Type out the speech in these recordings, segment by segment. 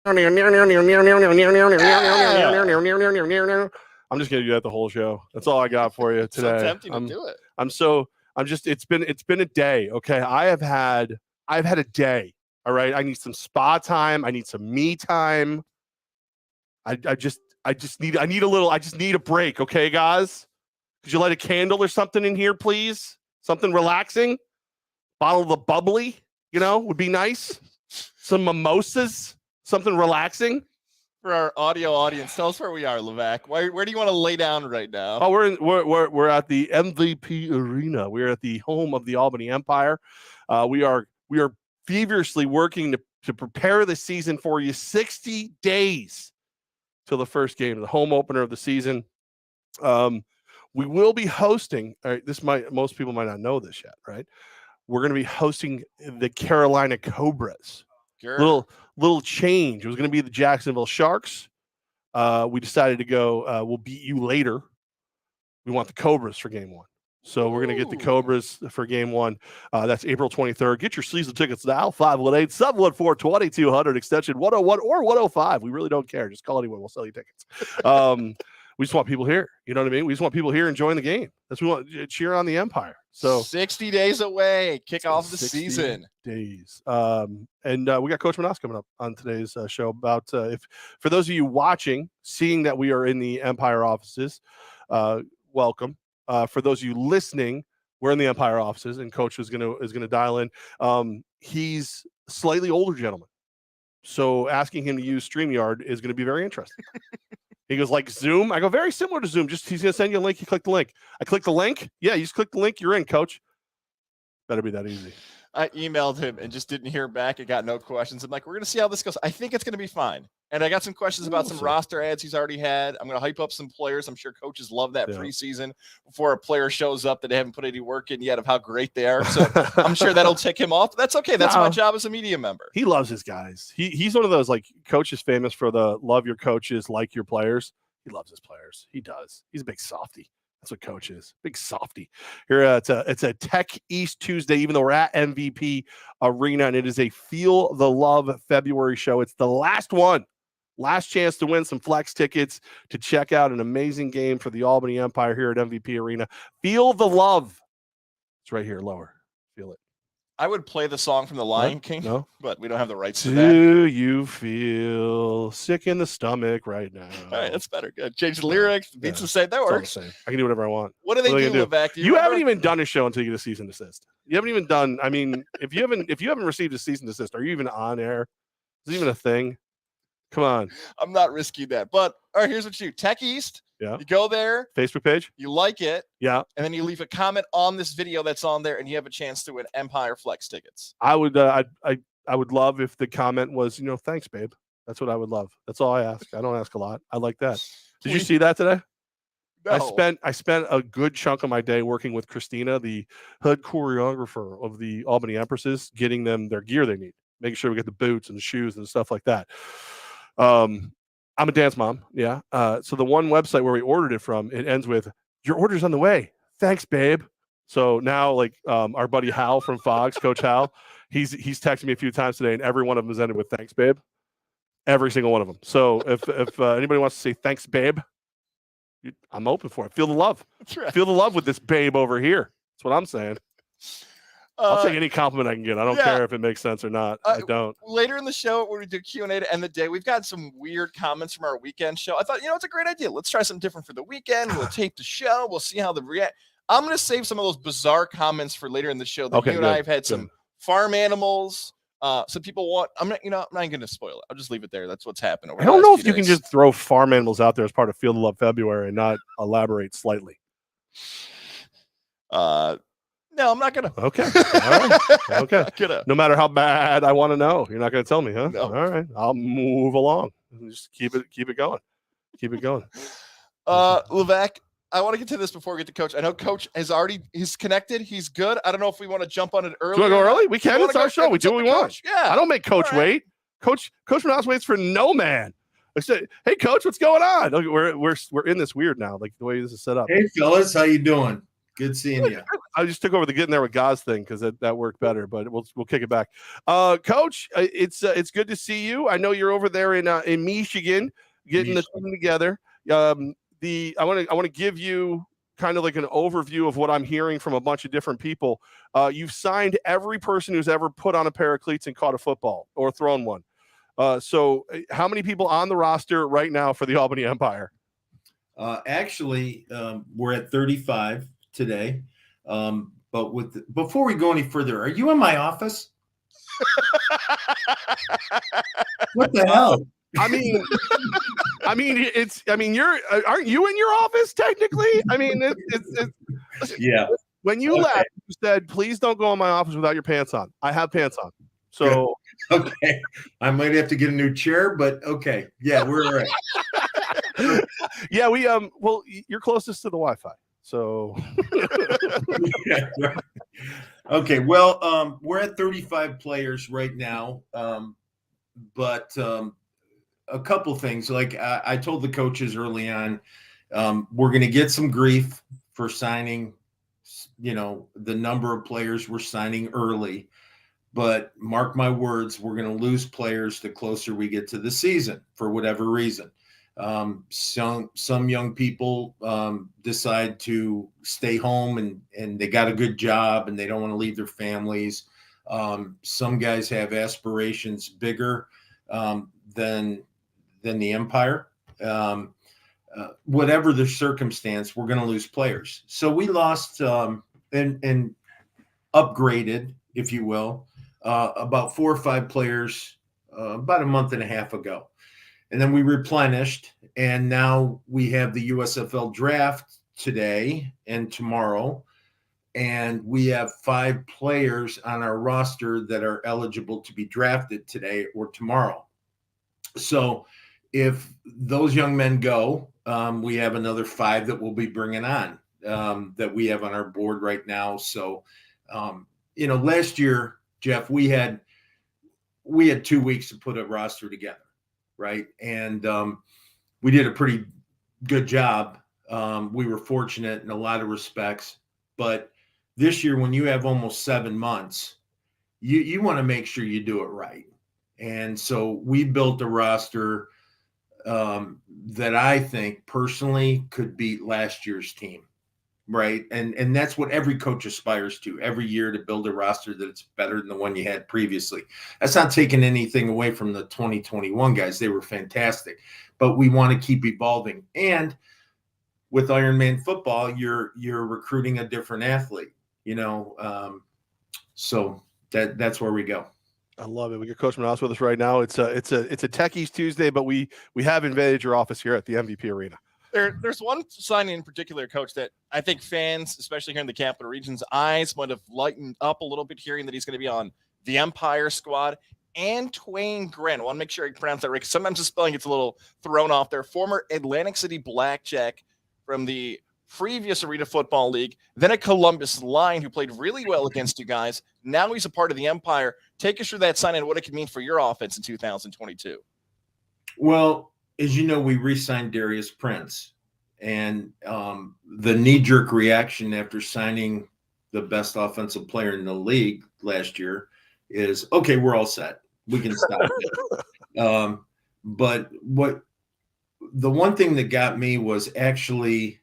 I'm just gonna do that the whole show. That's all I got for you today. So tempting to do it. It's been a day. Okay. I've had a day. All right. I need some spa time. I need some me time. I just need a break. Okay, guys. Could you light a candle or something in here, please? Something relaxing. Bottle of the bubbly, would be nice. Some mimosas, something relaxing. For our audio audience, tell us where we are, Levack. Where do you want to lay down right now? Oh, we're at the MVP Arena. We're at the home of the Albany Empire. We are feverishly working to prepare the season for you. 60 days till the first game, the home opener of the season. We will be hosting. All right, most people might not know this yet, right? We're going to be hosting the Carolina Cobras. Sure. Little change. It was going to be the Jacksonville Sharks. We decided to go. We'll beat you later. We want the Cobras for game one. So we're going to get the Cobras for game one. That's April 23rd. Get your season tickets now. 518-714-2200 extension 101 or 105. We really don't care. Just call anyone. We'll sell you tickets. We just want people here. You know what I mean? We just want people here enjoying the game. That's what we want. Cheer on the Empire. So 60 days away, kick off the season. Days. And we got Coach Menas coming up on today's show about if for those of you watching, seeing that we are in the Empire offices, welcome. For those of you listening, we're in the Empire offices, and Coach is gonna dial in. He's a slightly older gentleman, so asking him to use StreamYard is going to be very interesting. He goes, like Zoom? I go, very similar to Zoom. Just he's going to send you a link. You click the link. I click the link. Yeah, you just click the link. You're in, Coach. Better be that easy. I emailed him and just didn't hear back. I got no questions. I'm like, we're going to see how this goes. I think it's going to be fine. And I got some questions about some roster ads he's already had. I'm going to hype up some players. I'm sure coaches love that preseason before a player shows up that they haven't put any work in yet of how great they are. So I'm sure that'll tick him off. That's okay. That's my job as a media member. He loves his guys. He's one of those, like, coaches famous for the love your coaches, like your players. He loves his players. He does. He's a big softy. That's what Coach is. Big softy. Here, it's a Tech East Tuesday, even though we're at MVP Arena, and it is a Feel the Love February show. It's the last one. Last chance to win some flex tickets to check out an amazing game for the Albany Empire here at MVP Arena. Feel the love. It's right here, lower. Feel it. I would play the song from The Lion King, but we don't have the rights to that. Do you feel sick in the stomach right now? All right, that's better. Good. Change the lyrics. The beats the same. That works. I can do whatever I want. What do they do, Levack? You haven't even done a show until you get a cease and desist. You haven't even done. I mean, if you haven't received a cease and desist, are you even on air? Is it even a thing? Come on. I'm not risking that. But all right, here's what you do. Tech East. Yeah. You go there. Facebook page. You like it. Yeah. And then you leave a comment on this video that's on there, and you have a chance to win Empire Flex tickets. I would love if the comment was, thanks, babe. That's what I would love. That's all I ask. I don't ask a lot. I like that. Did you see that today? No. I spent a good chunk of my day working with Christina, the head choreographer of the Albany Empresses, getting them their gear they need, making sure we get the boots and the shoes and stuff like that. I'm a dance mom. Yeah. So the one website where we ordered it from, it ends with, your order's on the way. Thanks, babe. So now, like, our buddy Hal from Fox, Coach Hal, he's texted me a few times today, and every one of them has ended with thanks, babe. Every single one of them. So if anybody wants to say thanks, babe, I'm open for it. Feel the love. That's right. Feel the love with this babe over here. That's what I'm saying. I'll take any compliment I can get. I don't care if it makes sense or not. I don't. Later in the show, when we do Q&A to end the day, we've got some weird comments from our weekend show. I thought, it's a great idea. Let's try something different for the weekend. We'll tape the show. We'll see how the react. I'm going to save some of those bizarre comments for later in the show. That you and I have had some farm animals. Some people want. I'm not even going to spoil it. I'll just leave it there. That's what's happened. I don't know if you can just throw farm animals out there as part of Feel the Love February and not elaborate slightly. No, I'm not going to. Okay. All right. Okay. No matter how bad I want to know, you're not going to tell me, huh? No. All right. I'll move along. Just keep it going. Keep it going. Levack, I want to get to this before we get to Coach. I know Coach he's connected. He's good. I don't know if we want to jump on it early. Do you want to go early? We can. It's our show. We do what we want. Yeah. I don't make Coach wait. Coach Menas waits for no man. I said, hey, Coach, what's going on? Look, we're in this weird now, like the way this is set up. Hey, fellas. How you doing? Good seeing you. I just took over the getting there with Goz thing because that worked better, but we'll kick it back. Coach, it's good to see you. I know you're over there in Michigan getting the team together. I want to give you kind of like an overview of what I'm hearing from a bunch of different people. You've signed every person who's ever put on a pair of cleats and caught a football or thrown one. So how many people on the roster right now for the Albany Empire? Actually, we're at 35 today. But before we go any further, are you in my office? What the hell? I mean, aren't you in your office technically? I mean, yeah. When you left, you said, "Please don't go in my office without your pants on." I have pants on, so okay. I might have to get a new chair, but okay, yeah, we're all right. Yeah, we well, you're closest to the Wi-Fi, so yeah, right. Okay. Well, we're at 35 players right now, but a couple things. Like I told the coaches early on, we're going to get some grief for signing, the number of players we're signing early. But mark my words, we're going to lose players the closer we get to the season for whatever reason. Some young people decide to stay home and they got a good job and they don't want to leave their families. Some guys have aspirations bigger than the Empire. Whatever the circumstance, we're going to lose players. So we lost and upgraded, if you will, about 4 or 5 players about a month and a half ago. And then we replenished, and now we have the USFL draft today and tomorrow. And we have 5 players on our roster that are eligible to be drafted today or tomorrow. So if those young men go, we have another 5 that we'll be bringing on that we have on our board right now. So, last year, Jeff, we had 2 weeks to put a roster together. Right. And we did a pretty good job. We were fortunate in a lot of respects. But this year, when you have almost 7 months, you want to make sure you do it right. And so we built a roster that I think personally could beat last year's team. Right. And that's what every coach aspires to every year, to build a roster that's better than the one you had previously. That's not taking anything away from the 2021 guys. They were fantastic, but we want to keep evolving. And with Ironman football, you're recruiting a different athlete, so that's where we go. I love it. We got Coach Menas with us right now. It's a Techies Tuesday, but we have invaded your office here at the MVP Arena. There's one signing in particular, Coach, that I think fans, especially here in the Capital Region's eyes, might have lightened up a little bit hearing that he's going to be on the Empire squad. And Twain Grant, I want to make sure I pronounce that right, because sometimes the spelling gets a little thrown off there. Former Atlantic City Blackjack from the previous Arena Football League, then a Columbus Lion who played really well against you guys. Now he's a part of the Empire. Take us through that signing and what it could mean for your offense in 2022. Well, as you know, we re-signed Darius Prince, and the knee-jerk reaction after signing the best offensive player in the league last year is, okay, we're all set. We can stop it. But the one thing that got me was actually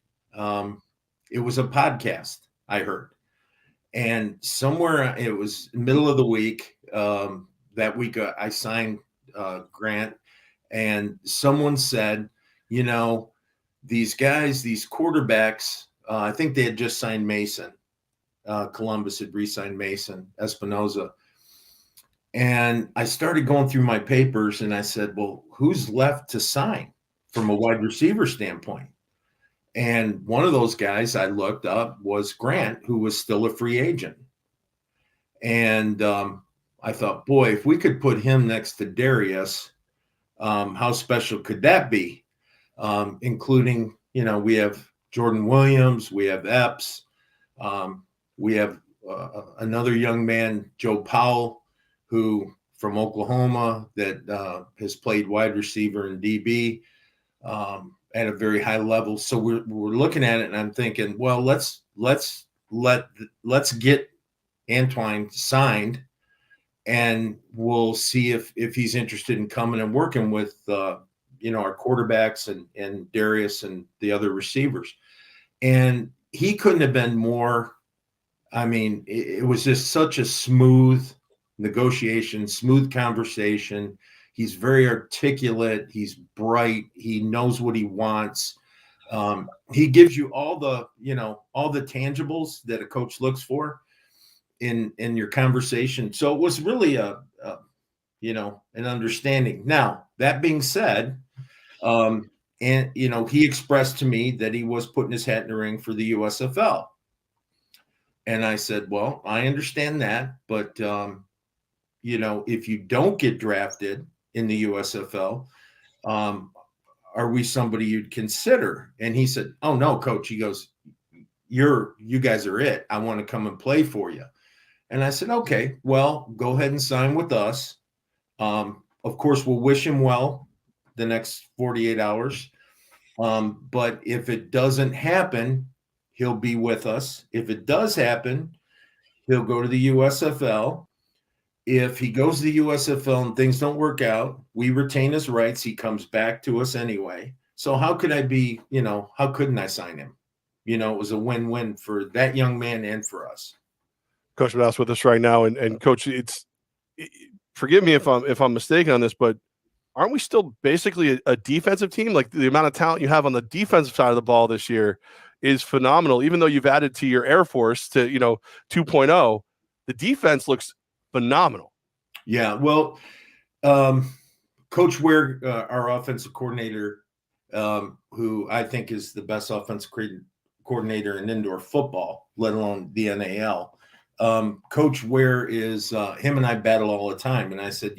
it was a podcast I heard. And somewhere, it was middle of the week, that week I signed Grant. And someone said, these guys, these quarterbacks, I think they had just signed Mason. Columbus had re-signed Mason Espinoza. And I started going through my papers and I said, well, who's left to sign from a wide receiver standpoint? And one of those guys I looked up was Grant, who was still a free agent. And I thought, boy, if we could put him next to Darius, how special could that be? Including, we have Jordan Williams, we have Epps, we have another young man, Joe Powell, who from Oklahoma that has played wide receiver and DB at a very high level. So we're looking at it, and I'm thinking, well, let's let's get Antoine signed, and we'll see if he's interested in coming and working with our quarterbacks and Darius and the other receivers. And he couldn't have been more. I mean, it was just such a smooth negotiation, smooth conversation. He's very articulate. He's bright. He knows what he wants. He gives you all the tangibles that a coach looks for in your conversation. So it was really an understanding. Now, that being said, he expressed to me that he was putting his hat in the ring for the USFL. And I said, well, I understand that, but if you don't get drafted in the USFL, are we somebody you'd consider? And he said, oh no, coach. He goes, you guys are it. I want to come and play for you. And I said, okay, well, go ahead and sign with us. Of course, we'll wish him well the next 48 hours. But if it doesn't happen, he'll be with us. If it does happen, he'll go to the USFL. If he goes to the USFL and things don't work out, we retain his rights. He comes back to us anyway. So how couldn't I sign him? It was a win-win for that young man and for us. Coach Menas with us right now. And Coach, forgive me if I'm mistaken on this, but aren't we still basically a defensive team? Like the amount of talent you have on the defensive side of the ball this year is phenomenal. Even though you've added to your Air Force to 2.0, the defense looks phenomenal. Yeah, well, Coach Ware, our offensive coordinator, who I think is the best offensive coordinator in indoor football, let alone the NAL. Coach Ware is him and I battle all the time. And I said,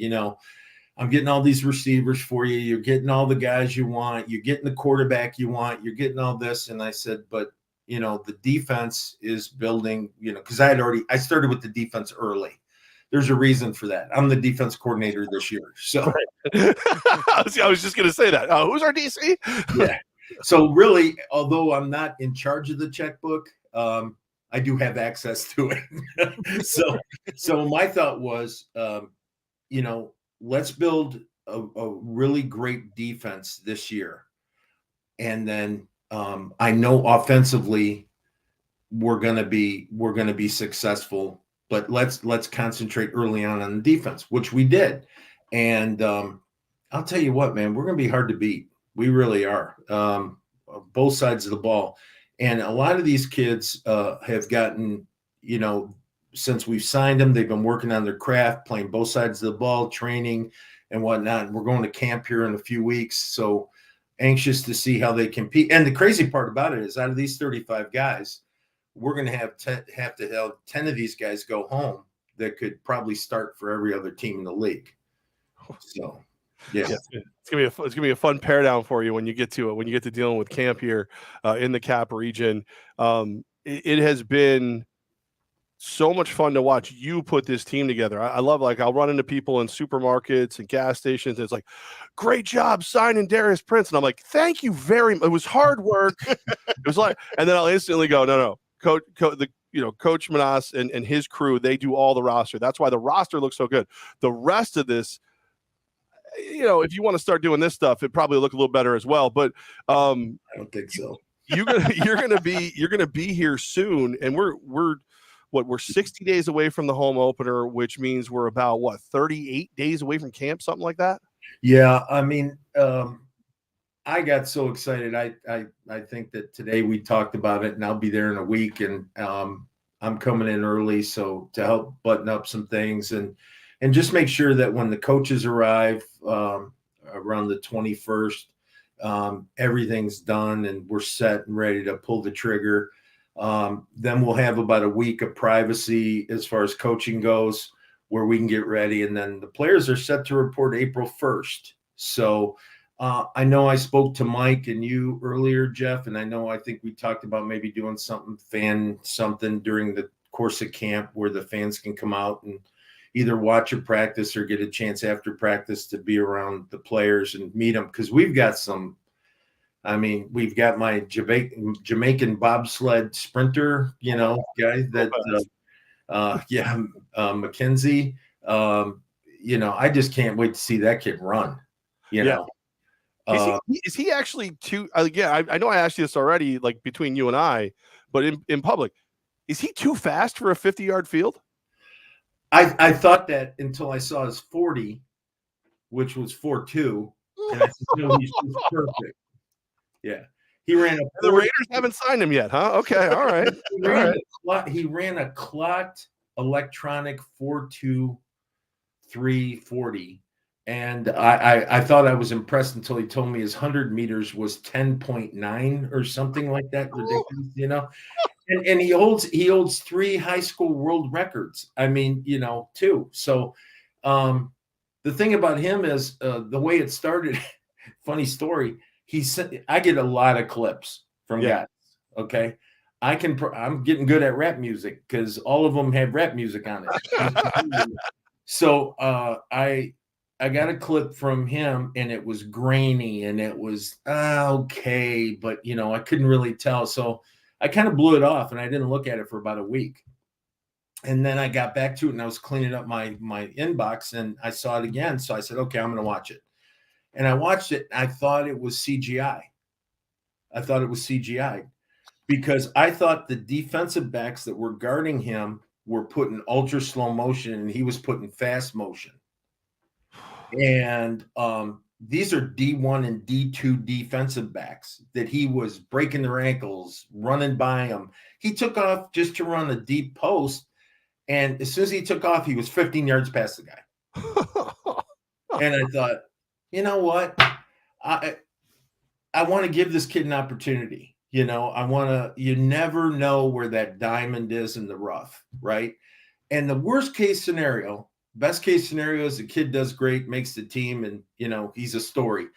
I'm getting all these receivers for you. You're getting all the guys you want. You're getting the quarterback you want. You're getting all this. And I said, but, the defense is building, because I started with the defense early. There's a reason for that. I'm the defense coordinator this year. So I was just going to say that. Who's our DC? Yeah. So really, although I'm not in charge of the checkbook, I do have access to it. So my thought was, let's build a really great defense this year. And then I know offensively we're going to be successful, but let's concentrate early on the defense, which we did. And I'll tell you what, man, we're going to be hard to beat. We really are. Both sides of the ball. And a lot of these kids have gotten, since we've signed them, they've been working on their craft, playing both sides of the ball, training and whatnot. And we're going to camp here in a few weeks. So anxious to see how they compete. And the crazy part about it is out of these 35 guys, we're going to have to have 10 of these guys go home that could probably start for every other team in the league. So, yeah. It's gonna be a fun pair down for you when you get to it, when you get to dealing with camp here in the Cap region. It has been so much fun to watch you put this team together. I love, I'll run into people in supermarkets and gas stations. And it's like, great job signing Darius Prince. And I'm like, thank you very much. It was hard work. It was and then I'll instantly go, no. Coach Menas and his crew, they do all the roster. That's why the roster looks so good. The rest of this, if you want to start doing this stuff, it probably look a little better as well. But I don't think so. you're gonna be here soon, and we're 60 days away from the home opener, which means we're about 38 days away from camp, something like that. Yeah, I mean, I got so excited. I think that today we talked about it, and I'll be there in a week, and I'm coming in early, so to help button up some things and just make sure that when the coaches arrive around the 21st, everything's done and we're set and ready to pull the trigger. Then we'll have about a week of privacy as far as coaching goes, where we can get ready. And then the players are set to report April 1st. So I know I spoke to Mike and you earlier, Jeff, and I think we talked about maybe doing something during the course of camp where the fans can come out and either watch a practice or get a chance after practice to be around the players and meet them. Because we've got some I mean, we've got my Jamaican bobsled sprinter, guy that, Mackenzie. I just can't wait to see that kid run. Is he actually too? Again, I know I asked you this already, like between you and I, but in public, is he too fast for a 50-yard field? I thought that until I saw his 40, which was 4.2, and I said, no, he's just perfect. Yeah, he ran the Raiders haven't signed him yet, huh? Okay, all right. He ran a clocked electronic 4.2 340. And I thought I was impressed until he told me his 100 meters was 10.9 or something like that. Ridiculous, And he holds 3 high school world records. I mean, too. So the thing about him is the way it started. Funny story. I get a lot of clips from guys. Okay. I'm getting good at rap music because all of them have rap music on it. So I got a clip from him, and it was grainy, and it was okay, but I couldn't really tell. So I kind of blew it off, and I didn't look at it for about a week. And then I got back to it, and I was cleaning up my inbox, and I saw it again. So I said, okay, I'm going to watch it. And I watched it. And I thought it was CGI. Because I thought the defensive backs that were guarding him were put in ultra slow motion, and he was put in fast motion. And these are D1 and D2 defensive backs that he was breaking their ankles, running by them. He took off just to run a deep post, and as soon as he took off, he was 15 yards past the guy. And I thought, you know what? I want to give this kid an opportunity. You never know where that diamond is in the rough, right? And the worst case scenario, best case scenario is the kid does great, makes the team, and he's a story.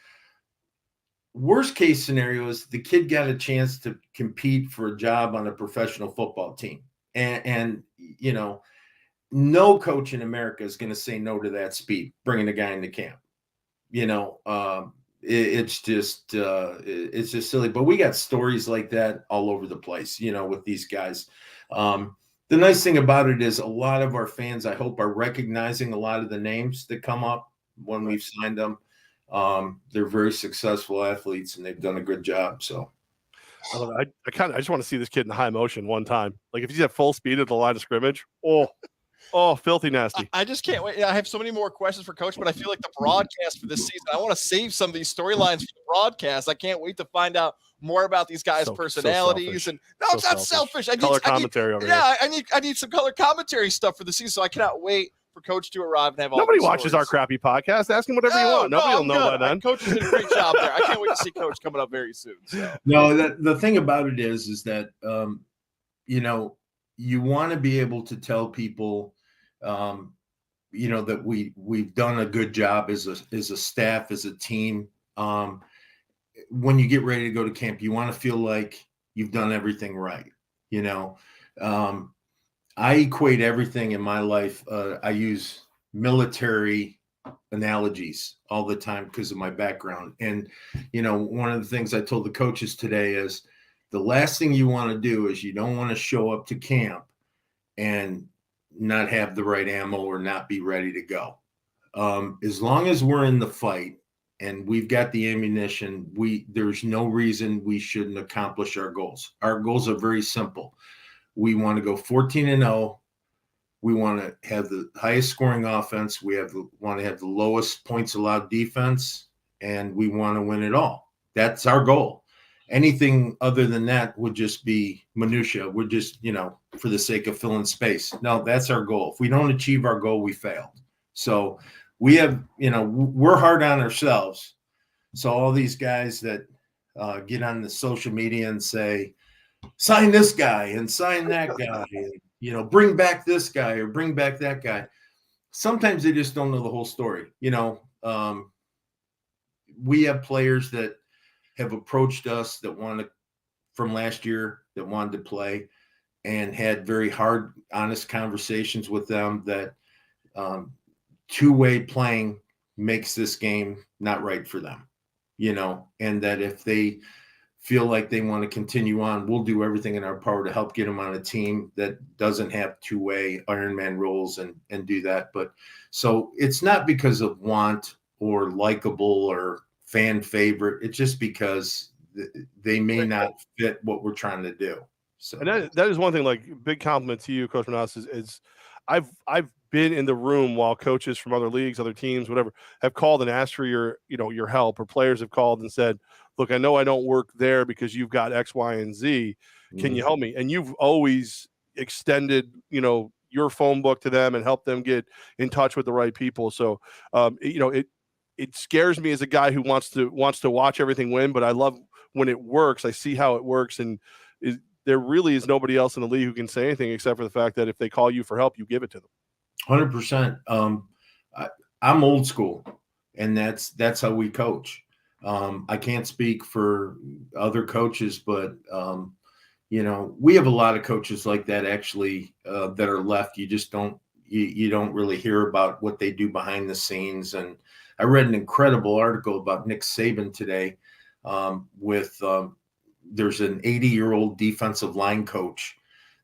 Worst case scenario is the kid got a chance to compete for a job on a professional football team. And no coach in America is going to say no to that speed, bringing a guy into camp. It's just silly. But we got stories like that all over the place, with these guys. The nice thing about it is a lot of our fans, I hope, are recognizing a lot of the names that come up when we've signed them. They're very successful athletes, and they've done a good job. So I just want to see this kid in high motion one time. Like if he's at full speed at the line of scrimmage, filthy nasty. I just can't wait. I have so many more questions for Coach, but I feel like the broadcast for this season, I want to save some of these storylines for the broadcast. I can't wait to find out more about these guys' personalities. It's not selfish. I need commentary over here. I need some color commentary stuff for the season. So I cannot wait for Coach to arrive and have all. Nobody watches our crappy podcast. Ask him whatever you want. Nobody will know by then. Coach did a great job there. I can't wait to see Coach coming up very soon. So. No, the thing about it is that you want to be able to tell people that we've done a good job as a staff, as a team. When you get ready to go to camp, you want to feel like you've done everything right. I equate everything in my life. I use military analogies all the time because of my background. And, one of the things I told the coaches today is the last thing you want to do is you don't want to show up to camp and not have the right ammo or not be ready to go. As long as we're in the fight and we've got the ammunition, there's no reason we shouldn't accomplish our goals. Our goals are very simple. We want to go 14-0. We want to have the highest scoring offense. We want to have the lowest points allowed defense, and we want to win it all. That's our goal. Anything other than that would just be minutia. We're just, for the sake of filling space. No, that's our goal. If we don't achieve our goal, we failed. So we have, we're hard on ourselves. So all these guys that get on the social media and say, sign this guy and sign that guy, bring back this guy or bring back that guy. Sometimes they just don't know the whole story. We have players that have approached us from last year that wanted to play and had very hard, honest conversations with them that two-way playing makes this game not right for them. and that if they feel like they want to continue on, we'll do everything in our power to help get them on a team that doesn't have two-way Ironman rules and do that. But so it's not because of want or likable or fan favorite. It's just because they may not fit what we're trying to do. So, and that is one thing, like, big compliment to you, Coach Menas, is I've been in the room while coaches from other leagues, other teams, whatever, have called and asked for your help, or players have called and said, look, I know I don't work there because you've got X, Y, and Z. Can you help me? And you've always extended, your phone book to them and helped them get in touch with the right people. So, it scares me as a guy who wants to watch everything win, but I love when it works. I see how it works, and there really is nobody else in the league who can say anything except for the fact that if they call you for help, you give it to them. 100%. I'm old school, and that's how we coach. I can't speak for other coaches, but we have a lot of coaches like that actually that are left. You just don't really hear about what they do behind the scenes. And I read an incredible article about Nick Saban today there's an 80-year-old defensive line coach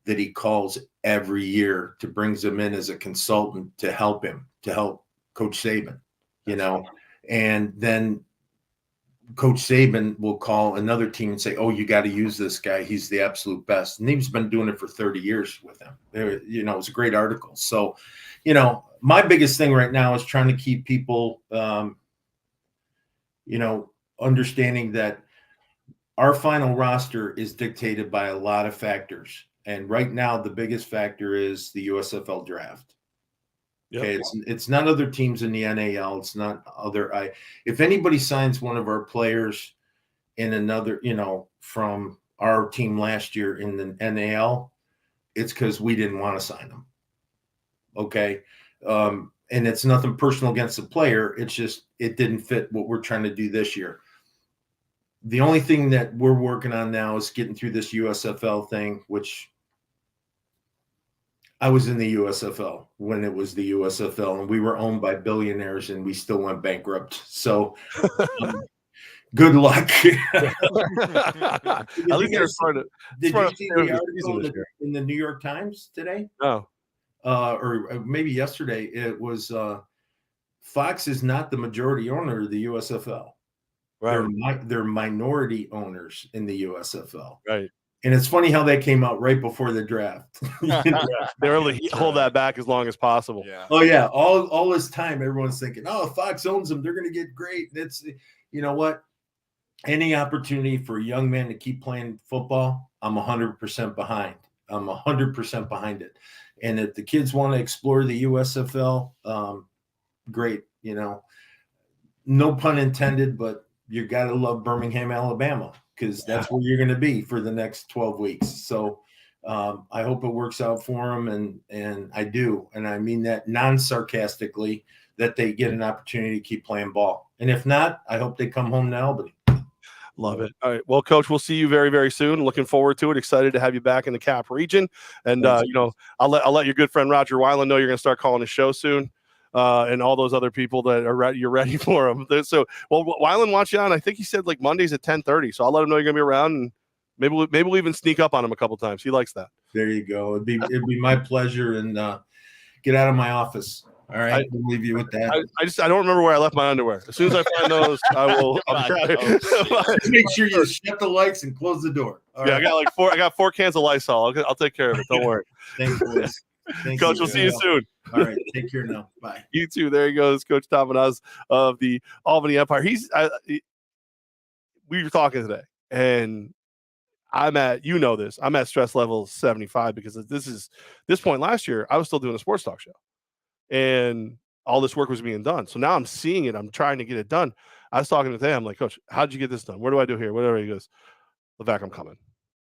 that he calls every year to brings him in as a consultant to help Coach Saban, and then Coach Saban will call another team and say, oh, you got to use this guy. He's the absolute best. And he's been doing it for 30 years with him. It's a great article. So, my biggest thing right now is trying to keep people, understanding that our final roster is dictated by a lot of factors. And right now, the biggest factor is the USFL draft. Yep. Okay, it's not other teams in the NAL. It's not if anybody signs one of our players in another, from our team last year in the NAL, it's because we didn't want to sign them. Okay. And it's nothing personal against the player. It's just, it didn't fit what we're trying to do this year. The only thing that we're working on now is getting through this USFL thing, which I was in the USFL when it was the USFL, and we were owned by billionaires, and we still went bankrupt. So good luck. At least they're starting to. Did you see the article in the New York Times today? No. Or maybe yesterday. It was Fox is not the majority owner of the USFL. Right. They're minority owners in the USFL. Right. And it's funny how that came out right before the draft. They really hold that back as long as possible. Yeah. Oh yeah. All this time, everyone's thinking, oh, Fox owns them. They're going to get great. That's, you know what? Any opportunity for a young man to keep playing football, I'm 100% behind. I'm 100% behind it. And if the kids want to explore the USFL, great. No pun intended, but you got to love Birmingham, Alabama, because that's where you're going to be for the next 12 weeks. So I hope it works out for them, and I do. And I mean that non-sarcastically, that they get an opportunity to keep playing ball. And if not, I hope they come home to Albany. Love it. All right. Well, Coach, we'll see you very, very soon. Looking forward to it. Excited to have you back in the Cap region. And, I'll let your good friend Roger Weiland know you're going to start calling his show soon. And all those other people that are ready, you're ready for them. So, Weiland wants you on. I think he said like Mondays at 10:30. So I'll let him know you're gonna be around, and maybe we'll even sneak up on him a couple times. He likes that. There you go. It'd be my pleasure. And get out of my office. All right, we'll leave you with that. I don't remember where I left my underwear. As soon as I find those, I'll make sure you shut the lights and close the door. All right. I got 4 cans of Lysol. I'll take care of it. Don't worry. Thanks, boys. Coach, we'll see you soon. All right, take care now. Bye. You too. There he goes, Coach Tom Menas of the Albany Empire. We were talking today, and I'm at stress level 75 because this point last year, I was still doing a sports talk show, and all this work was being done. So now I'm seeing it. I'm trying to get it done. I was talking to him. I'm like, Coach, how'd you get this done? What do I do here? Whatever. He goes, Levack, I'm coming.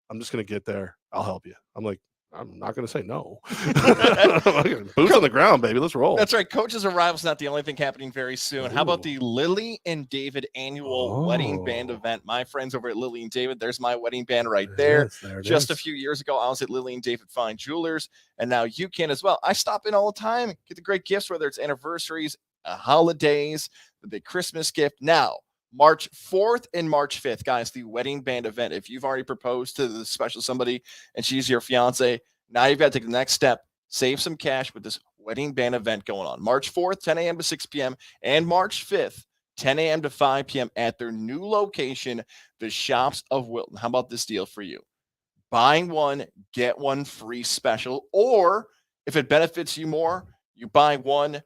I'm just going to get there. I'll help you. I'm like, I'm not going to say no. Boots on the ground, baby. Let's roll. That's right. Coach's arrival is not the only thing happening very soon. Ooh. How about the Lily and David annual wedding band event? My friends over at Lily and David, there's my wedding band right there. Just a few years ago, I was at Lily and David Fine Jewelers, and now you can as well. I stop in all the time, get the great gifts, whether it's anniversaries, holidays, the big Christmas gift. Now, March 4th and March 5th, guys, the wedding band event. If you've already proposed to the special somebody and she's your fiance, now you've got to take the next step. Save some cash with this wedding band event going on. March 4th, 10 a.m. to 6 p.m. and March 5th, 10 a.m. to 5 p.m. at their new location, the Shops of Wilton. How about this deal for you? Buying one, get one free special. Or if it benefits you more, you buy one,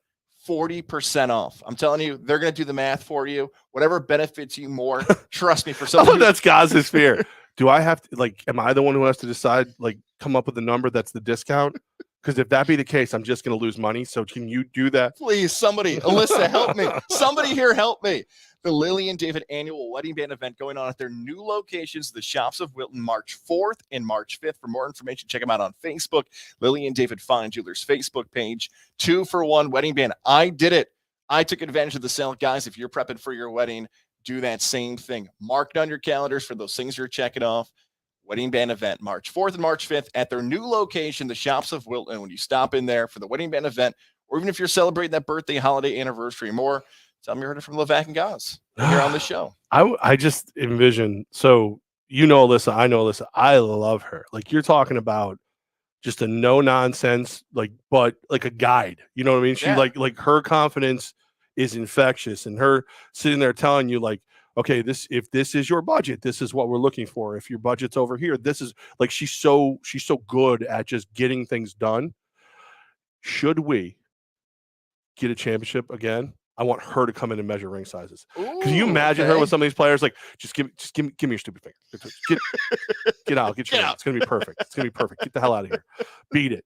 40% off. I'm telling you, they're going to do the math for you. Whatever benefits you more, trust me, for something. That's Goz's fear. Do I have to, like, am I the one who has to decide, like, come up with a number that's the discount? Because if that be the case, I'm just going to lose money. So can you do that? Please, somebody, Alyssa, help me. Somebody here, help me. The Lily and David annual wedding band event going on at their new locations, the Shops of Wilton, March 4th and March 5th. For more information, check them out on Facebook. Lily and David Fine Jewelers Facebook page. 2-for-1 wedding band. I did it. I took advantage of the sale. Guys, if you're prepping for your wedding, do that same thing. Mark down your calendars for those things you're checking off. Wedding band event, March 4th and March 5th at their new location, the Shops of Wilton. When you stop in there for the wedding band event, or even if you're celebrating that birthday, holiday, anniversary, more, tell me you heard it from Levack and Goz here on the show. I just envision, so you know Alyssa, I know Alyssa, I love her. Like, you're talking about just a no nonsense, like, but like a guide. You know what I mean? She like her confidence is infectious, and her sitting there telling you, like, okay, if this is your budget, this is what we're looking for. If your budget's over here, this is, like, she's so good at just getting things done. Should we get a championship again? I want her to come in and measure ring sizes. Can you imagine her with some of these players? Like, just give me your stupid finger. Get out. Get out. It's gonna be perfect. It's gonna be perfect. Get the hell out of here. Beat it.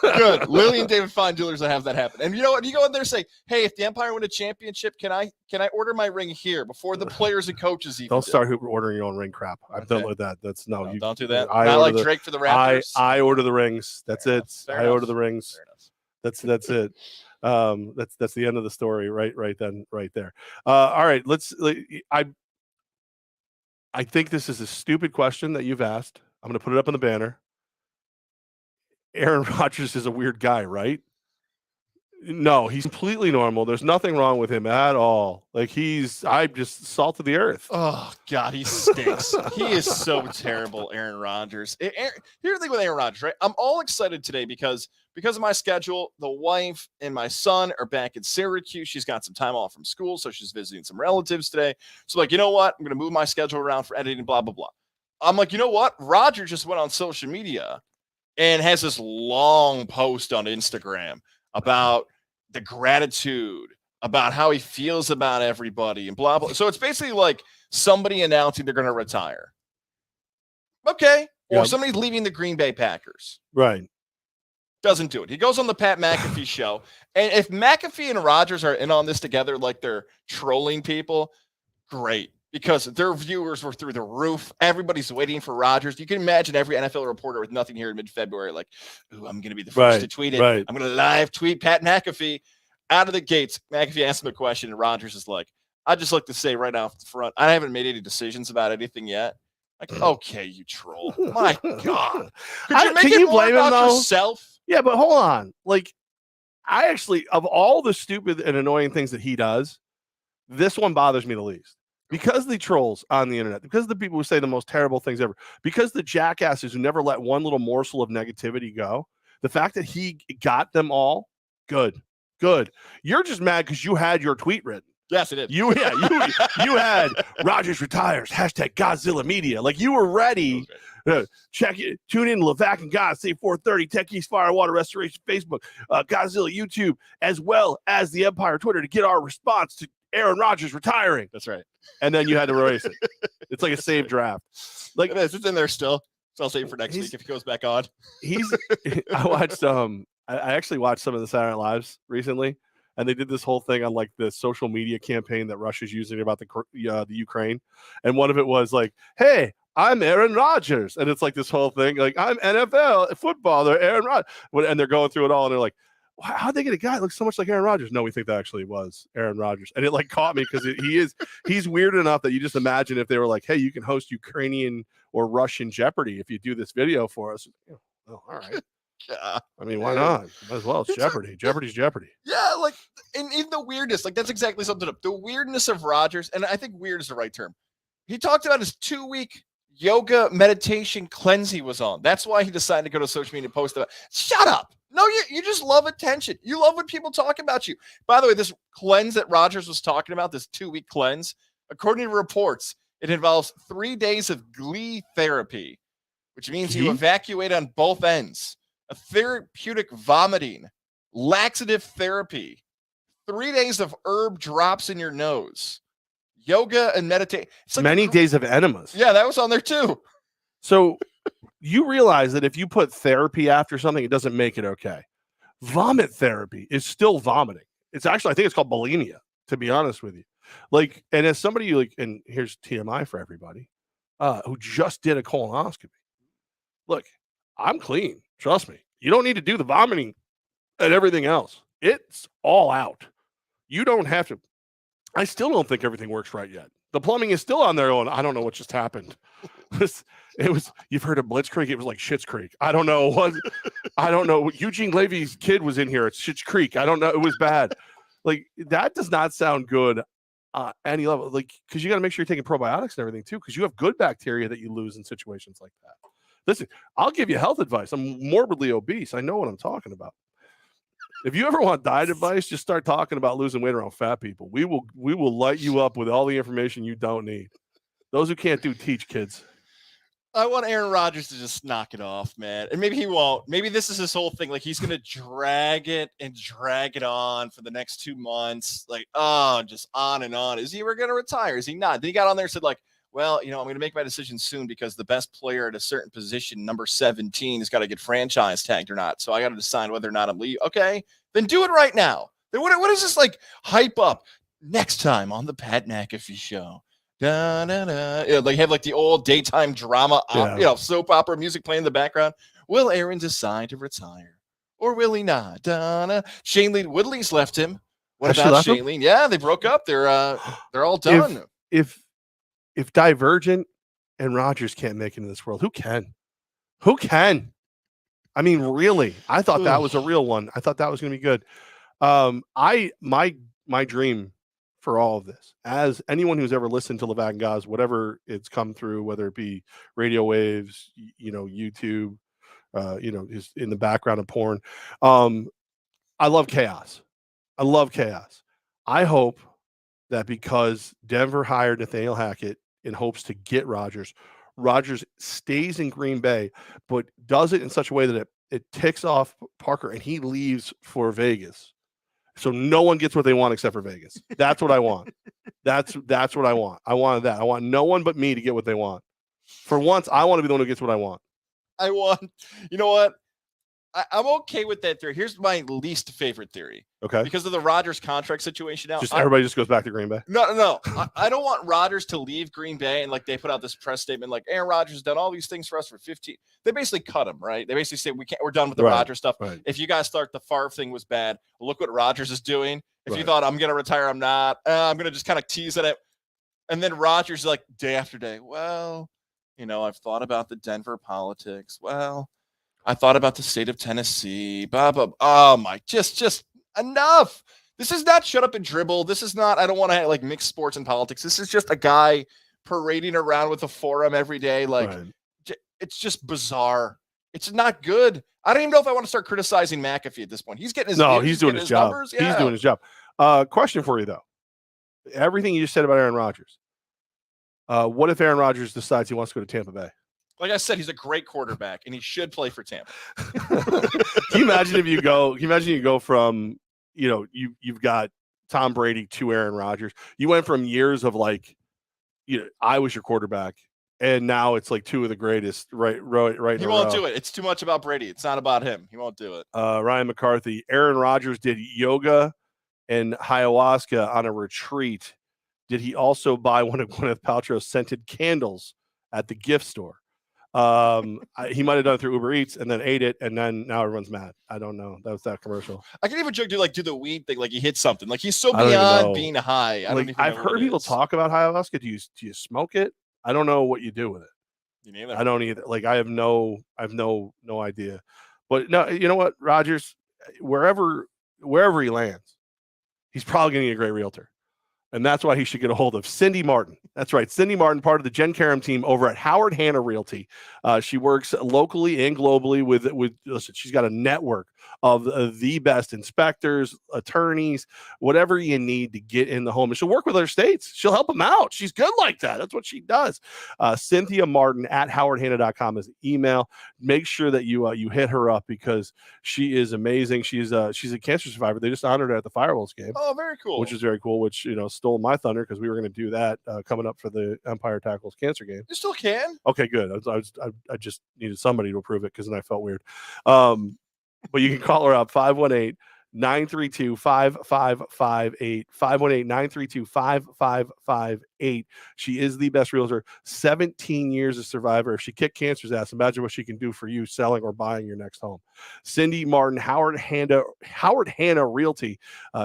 Good. Lily and David Fine Jewelers will have that happen. And you know what? You go in there and say, hey, if the Empire win a championship, can I order my ring here before the players and coaches even? Don't start ordering your own ring crap. I'm done with that. That's no. You don't do that. Not like Drake for the Raptors. I order the rings. That's it. I order the rings. That's it. That's the end of the story, right there. All right, I think this is a stupid question that you've asked. I'm going to put it up on the banner. Aaron Rodgers is a weird guy, right? No, he's completely normal. There's nothing wrong with him at all. Like, I'm just salt of the earth. Oh God, he stinks. He is so terrible, Aaron Rodgers. Here's the thing with Aaron Rodgers, right? I'm all excited today because of my schedule. The wife and my son are back in Syracuse. She's got some time off from school, so she's visiting some relatives today. So, like, you know what? I'm going to move my schedule around for editing, blah, blah, blah. I'm like, you know what? Rodgers just went on social media and has this long post on Instagram about the gratitude, about how he feels about everybody and blah, blah. So it's basically like somebody announcing they're going to retire. Okay. Or somebody's leaving the Green Bay Packers. Right. Doesn't do it. He goes on the Pat McAfee show. And if McAfee and Rodgers are in on this together, like they're trolling people, great. Because their viewers were through the roof. Everybody's waiting for Rodgers. You can imagine every NFL reporter with nothing here in mid-February, like, ooh, I'm going to be the first to tweet it. Right. I'm going to live tweet Pat McAfee. Out of the gates, McAfee asked him a question, and Rodgers is like, I'd just like to say right off the front, I haven't made any decisions about anything yet. Like, okay, you troll. My God. Could you make it more about yourself? Yeah, but hold on. Like, I actually, of all the stupid and annoying things that he does, this one bothers me the least. Because the trolls on the internet, because the people who say the most terrible things ever, because the jackasses who never let one little morsel of negativity go, the fact that he got them all, good. You're just mad because you had your tweet written. Yes, it is. You had Rodgers retires, #Godzilla Media. Like, you were ready. Check it. Tune in to Levack and Goz, say 4:30, Tech East Fire Water Restoration Facebook, Godzilla YouTube, as well as the Empire Twitter to get our response to Aaron Rodgers retiring. That's right. And then you had to erase it. It's like a saved draft. Like, it's in there still. So I'll save it for next week if he goes back on. I watched I actually watched some of the Saturday Night Lives recently, and they did this whole thing on, like, the social media campaign that Russia's using about the Ukraine. And one of it was like, hey, I'm Aaron Rodgers. And it's like this whole thing, like, I'm NFL footballer, Aaron Rodgers. And they're going through it all, and they're like, how'd they get a guy that looks so much like Aaron Rodgers? No, we think that actually was Aaron Rodgers. And it, like, caught me because he's weird enough that you just imagine if they were like, hey, you can host Ukrainian or Russian Jeopardy if you do this video for us. Oh, all right. God. I mean, why not? Might as well. It's Jeopardy. Jeopardy's Jeopardy. Yeah, like, and even the weirdness, like, that's exactly something up. The weirdness of Rodgers, and I think weird is the right term. He talked about his 2-week yoga meditation cleanse he was on. That's why he decided to go to social media and post about. Shut up. No, you just love attention. You love when people talk about you. By the way, this cleanse that Rodgers was talking about, this 2-week cleanse, according to reports, it involves 3 days of glee therapy, which means you evacuate on both ends, a therapeutic vomiting, laxative therapy, 3 days of herb drops in your nose, yoga and meditate. Like many days of enemas. Yeah, that was on there too. So you realize that if you put therapy after something, it doesn't make it okay. Vomit therapy is still vomiting. It's actually, I think it's called bulimia, to be honest with you. Like, and as somebody like, and here's TMI for everybody, who just did a colonoscopy. Look, I'm clean. Trust me. You don't need to do the vomiting and everything else. It's all out. You don't have to. I still don't think everything works right yet. The plumbing is still on there. I don't know what just happened. It was, you've heard of Blitzkrieg. It was like Schitt's Creek. I don't know what, I don't know. Eugene Levy's kid was in here. It's Schitt's Creek. I don't know. It was bad. Like, that does not sound good any level. Like, because you got to make sure you're taking probiotics and everything too, because you have good bacteria that you lose in situations like that. Listen, I'll give you health advice. I'm morbidly obese. I know what I'm talking about. If you ever want diet advice, just start talking about losing weight around fat people. We will light you up with all the information you don't need. Those who can't do, teach, kids. I want Aaron Rodgers to just knock it off, man. And maybe he won't. Maybe this is his whole thing. Like, he's going to drag it on for the next 2 months. Like, just on and on. Is he ever going to retire? Is he not? Then he got on there and said, like, well, I'm going to make my decision soon because the best player at a certain position, number 17, has got to get franchise tagged or not. So I got to decide whether or not I'm leaving. Okay, then do it right now. Then what is this, like, hype up? Next time on the Pat McAfee Show. Da, da, da. They have like the old daytime drama, soap opera music playing in the background. Will Aaron decide to retire or will he not? Da, da. Shailene Woodley's left him. What about Shailene? Yeah, they broke up. They're all done. If Divergent and Rodgers can't make it in this world, who can? Who can? I mean, really? I thought that was a real one. I thought that was going to be good. My dream for all of this, as anyone who's ever listened to Levack and Goz, whatever it's come through, whether it be radio waves, YouTube, is in the background of porn. I love chaos. I hope that because Denver hired Nathaniel Hackett in hopes to get Rodgers stays in Green Bay, but does it in such a way that it ticks off Parker and he leaves for Vegas. So no one gets what they want except for Vegas. That's what I want. That's what I want. I wanted that. I want no one but me to get what they want. For once, I want to be the one who gets what I want. You know what? I'm okay with that theory. Here's my least favorite theory. Okay. Because of the Rodgers contract situation now. Everybody just goes back to Green Bay? No. I don't want Rodgers to leave Green Bay and like they put out this press statement like Aaron Rodgers has done all these things for us for 15. They basically cut him, right? They basically say we're done with the Rodgers stuff. Right. If you guys thought the Favre thing was bad, look what Rodgers is doing. If you thought I'm going to retire, I'm not. I'm going to just kind of tease it. And then Rodgers is like day after day. Well, I've thought about the Denver politics. Well, I thought about the state of Tennessee. Oh my, just enough. This is not shut up and dribble. This is not, I don't want to like mix sports and politics. This is just a guy parading around with a forum every day. Like it's just bizarre. It's not good. I don't even know if I want to start criticizing McAfee at this point. He's getting his he's doing his job. Numbers. Yeah. He's doing his job. Question for you though. Everything you just said about Aaron Rodgers. What if Aaron Rodgers decides he wants to go to Tampa Bay? Like I said, he's a great quarterback, and he should play for Tampa. Can you imagine if you go from, you've got Tom Brady to Aaron Rodgers. You went from years of like, I was your quarterback, and now it's like two of the greatest. Right. He won't do it. It's too much about Brady. It's not about him. He won't do it. Ryan McCarthy. Aaron Rodgers did yoga and ayahuasca on a retreat. Did he also buy one of Gwyneth Paltrow's scented candles at the gift store? He might have done it through Uber Eats and then ate it, and then now everyone's mad. I don't know. That was that commercial. I can even joke do the weed thing, like he hit something. Like he's so beyond being high. I've heard people talk about ayahuasca. Do you smoke it? I don't know what you do with it. You neither. I don't either. Like I have no idea. But no, you know what, Rodgers, wherever he lands, he's probably going to need a great realtor. And that's why he should get a hold of Cindy Martin. That's right. Cindy Martin, part of the Jen Karam team over at Howard Hanna Realty. She works locally and globally with listen, she's got a network of the best inspectors, attorneys, whatever you need to get in the home. And she'll work with other states. She'll help them out. She's good like that. That's what she does. Cynthia Martin at howardhanna.com is the email. Make sure that you hit her up because she is amazing. She's a cancer survivor. They just honored her at the Firewolves game. Oh, very cool. Which is very cool, which, stole my thunder because we were going to do that coming up for the Empire Tackles cancer game. You still can. Okay, good. I just needed somebody to approve it because then I felt weird. But you can call her up 518-932-5558, 518-932-5558. She is the best realtor, 17 years of survivor. If she kicked cancer's ass, imagine what she can do for you selling or buying your next home. Cindy Martin, Howard Hanna Realty.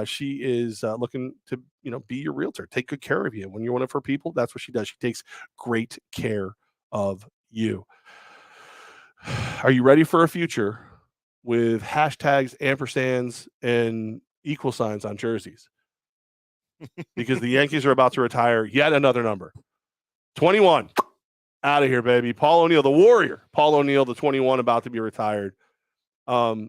She is looking to, be your realtor, take good care of you. When you're one of her people, that's what she does. She takes great care of you. Are you ready for a future with hashtags, ampersands, and equal signs on jerseys? Because the Yankees are about to retire yet another number. 21. Out of here, baby. Paul ONeil, the Warrior. Paul ONeil, the 21, about to be retired. There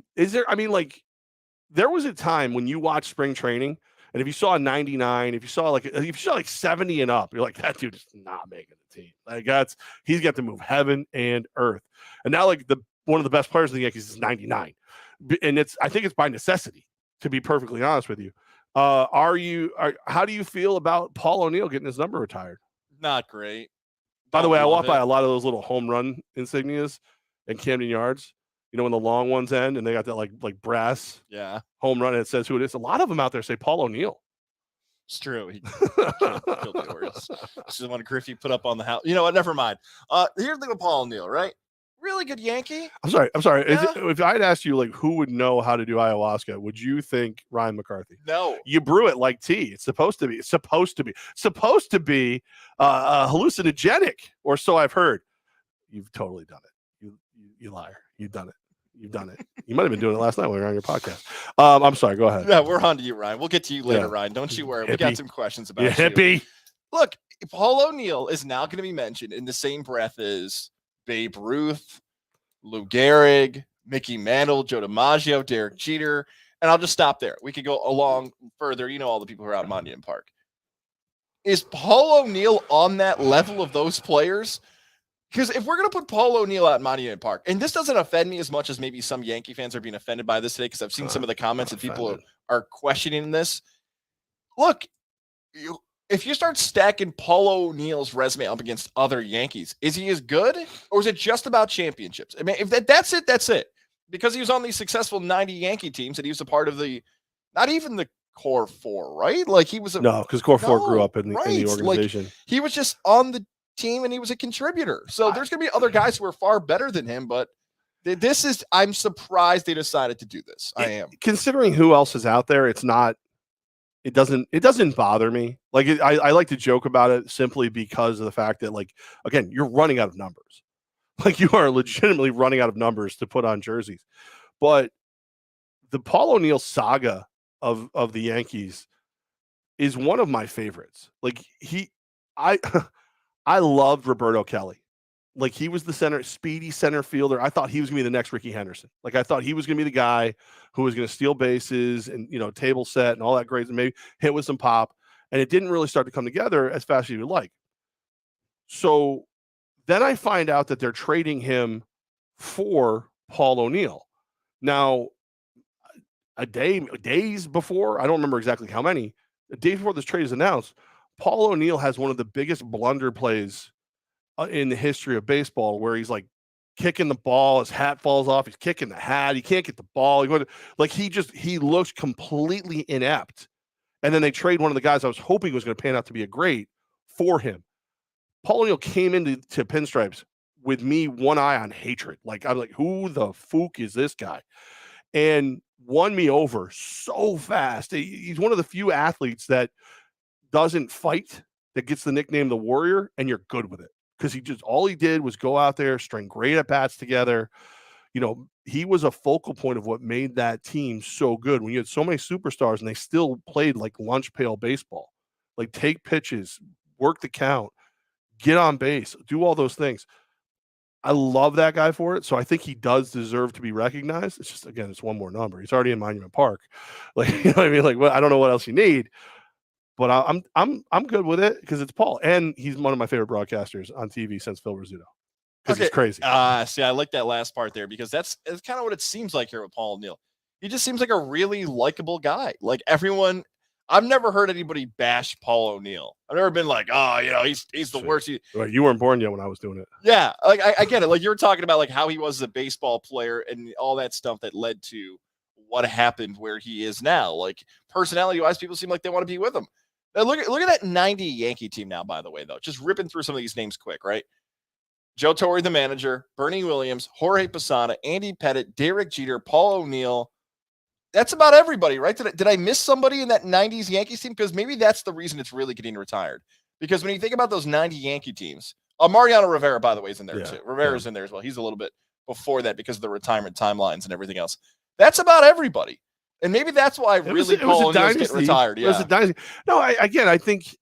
was a time when you watched spring training, and if you saw a 99, if you saw like 70 and up, you're like, that dude is not making the team. Like he's got to move heaven and earth. And now one of the best players in the Yankees is 99. And I think it's by necessity, to be perfectly honest with you. How do you feel about Paul ONeil getting his number retired? Not great. By the way, I walked by a lot of those little home run insignias in Camden Yards. When the long ones end and they got that like brass home run and it says who it is. A lot of them out there say Paul ONeil. It's true. He killed the Orioles. This is the one Griffey put up on the house. You know what? Never mind. Here's the thing with Paul ONeil, right? Really good Yankee. I'm sorry. Yeah. If I'd asked you who would know how to do ayahuasca, would you think Ryan McCarthy? No. You brew it like tea. It's supposed to be hallucinogenic, or so I've heard. You've totally done it. You liar. You've done it. You might have been doing it last night when we were on your podcast. I'm sorry. Go ahead. Yeah, we're on to you, Ryan. We'll get to you later, Ryan. Don't you worry. We got some questions about you. Hippie. Look, Paul ONeil is now going to be mentioned in the same breath as Babe Ruth, Lou Gehrig, Mickey Mantle, Joe DiMaggio, Derek Jeter, and I'll just stop there. We could go along further. All the people who are out in Monument Park. Is Paul ONeil on that level of those players? Because if we're going to put Paul ONeil out in Monument Park, and this doesn't offend me as much as maybe some Yankee fans are being offended by this today, because I've seen some of the comments and people are questioning this. Look, if you start stacking Paul ONeil's resume up against other Yankees, is he as good, or is it just about championships? I mean, if that's it, that's it. Because he was on these successful 90 Yankee teams, and he was a part of not even the core four, right? He was because core four grew up in the organization. He was just on the team and he was a contributor. So there's going to be other guys who are far better than him, but I'm surprised they decided to do this. I am. Considering who else is out there, it doesn't bother me. I like to joke about it simply because of the fact that again, you're running out of numbers. You are legitimately running out of numbers to put on jerseys. But the Paul ONeil saga of the Yankees is one of my favorites. I loved Roberto Kelly. He was the speedy center fielder. I thought he was going to be the next Ricky Henderson. I thought he was going to be the guy who was going to steal bases and, table set and all that great, and maybe hit with some pop. And it didn't really start to come together as fast as you would like. So then I find out that they're trading him for Paul ONeil. Now, days before, I don't remember exactly how many, days before this trade is announced, Paul ONeil has one of the biggest blunder plays in the history of baseball, where he's kicking the ball, his hat falls off, he's kicking the hat, he can't get the ball. He looks completely inept. And then they trade one of the guys I was hoping was going to pan out to be a great for him. Paul ONeil came into Pinstripes with me one eye on hatred. I'm like, who the fook is this guy? And won me over so fast. He's one of the few athletes that doesn't fight, that gets the nickname the Warrior, and you're good with it, because all he did was go out there, string great at bats together. he was a focal point of what made that team so good. When you had so many superstars and they still played like lunch pail baseball, like take pitches, work the count, get on base, do all those things. I love that guy for it. So I think he does deserve to be recognized. It's just, again, it's one more number. He's already in Monument Park. Like, you know what I mean? Like, well, I don't know what else you need, but I'm good with it because it's Paul. And he's one of my favorite broadcasters on TV since Phil Rizzuto. Because he's crazy. See, I like that last part there because it's kind of what it seems like here with Paul ONeill. He just seems like a really likable guy. Like everyone, I've never heard anybody bash Paul ONeill. I've never been like, he's the worst. Well, you weren't born yet when I was doing it. Yeah, like I get it. Like you were talking about like how he was as a baseball player and all that stuff that led to what happened where he is now. Like personality-wise, people seem like they want to be with him. Now look at that 90 Yankee team now, by the way, though. Just ripping through some of these names quick, right? Joe Torre, the manager, Bernie Williams, Jorge Posada, Andy Pettitte, Derek Jeter, Paul ONeill. That's about everybody, right? Did I miss somebody in that 90s Yankees team? Because maybe that's the reason it's really getting retired. Because when you think about those 90 Yankee teams, Mariano Rivera, by the way, is in there too. Rivera's in there as well. He's a little bit before that because of the retirement timelines and everything else. That's about everybody. And maybe that's why Paul O'Neill's getting retired. Yeah. It was a dynasty. No, I think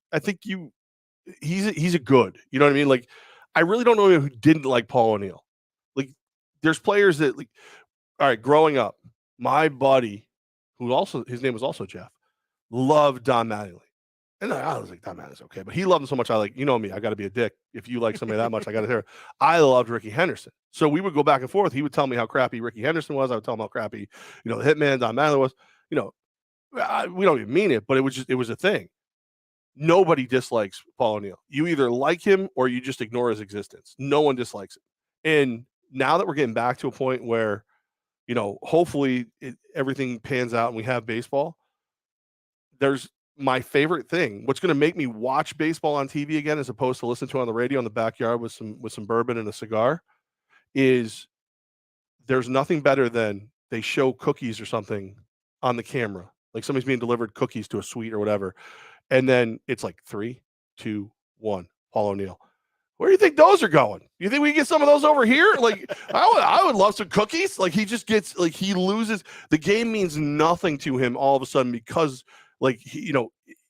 he's a good. You know what I mean? Like, I really don't know who didn't like Paul ONeill. Like, there's players that, like, all right, growing up, my buddy, his name was also Jeff, loved Don Mattingly. And I was like, Don Mattingly's okay. But he loved him so much. You know me, I got to be a dick. If you like somebody that much, I got to hear it. I loved Ricky Henderson. So we would go back and forth. He would tell me how crappy Ricky Henderson was. I would tell him how crappy, the hitman Don Mattingly was. We don't even mean it, but it was a thing. Nobody dislikes Paul ONeill. You either like him or you just ignore his existence. No one dislikes him. And now that we're getting back to a point where, hopefully everything pans out and we have baseball, there's my favorite thing. What's going to make me watch baseball on TV again, as opposed to listen to it on the radio in the backyard with some bourbon and a cigar, is there's nothing better than they show cookies or something on the camera. Like somebody's being delivered cookies to a suite or whatever. And then it's like 3, 2, 1, Paul ONeill. Where do you think those are going? You think we can get some of those over here? Like, I would love some cookies. Like, he just gets, like, he loses. The game means nothing to him all of a sudden because, like,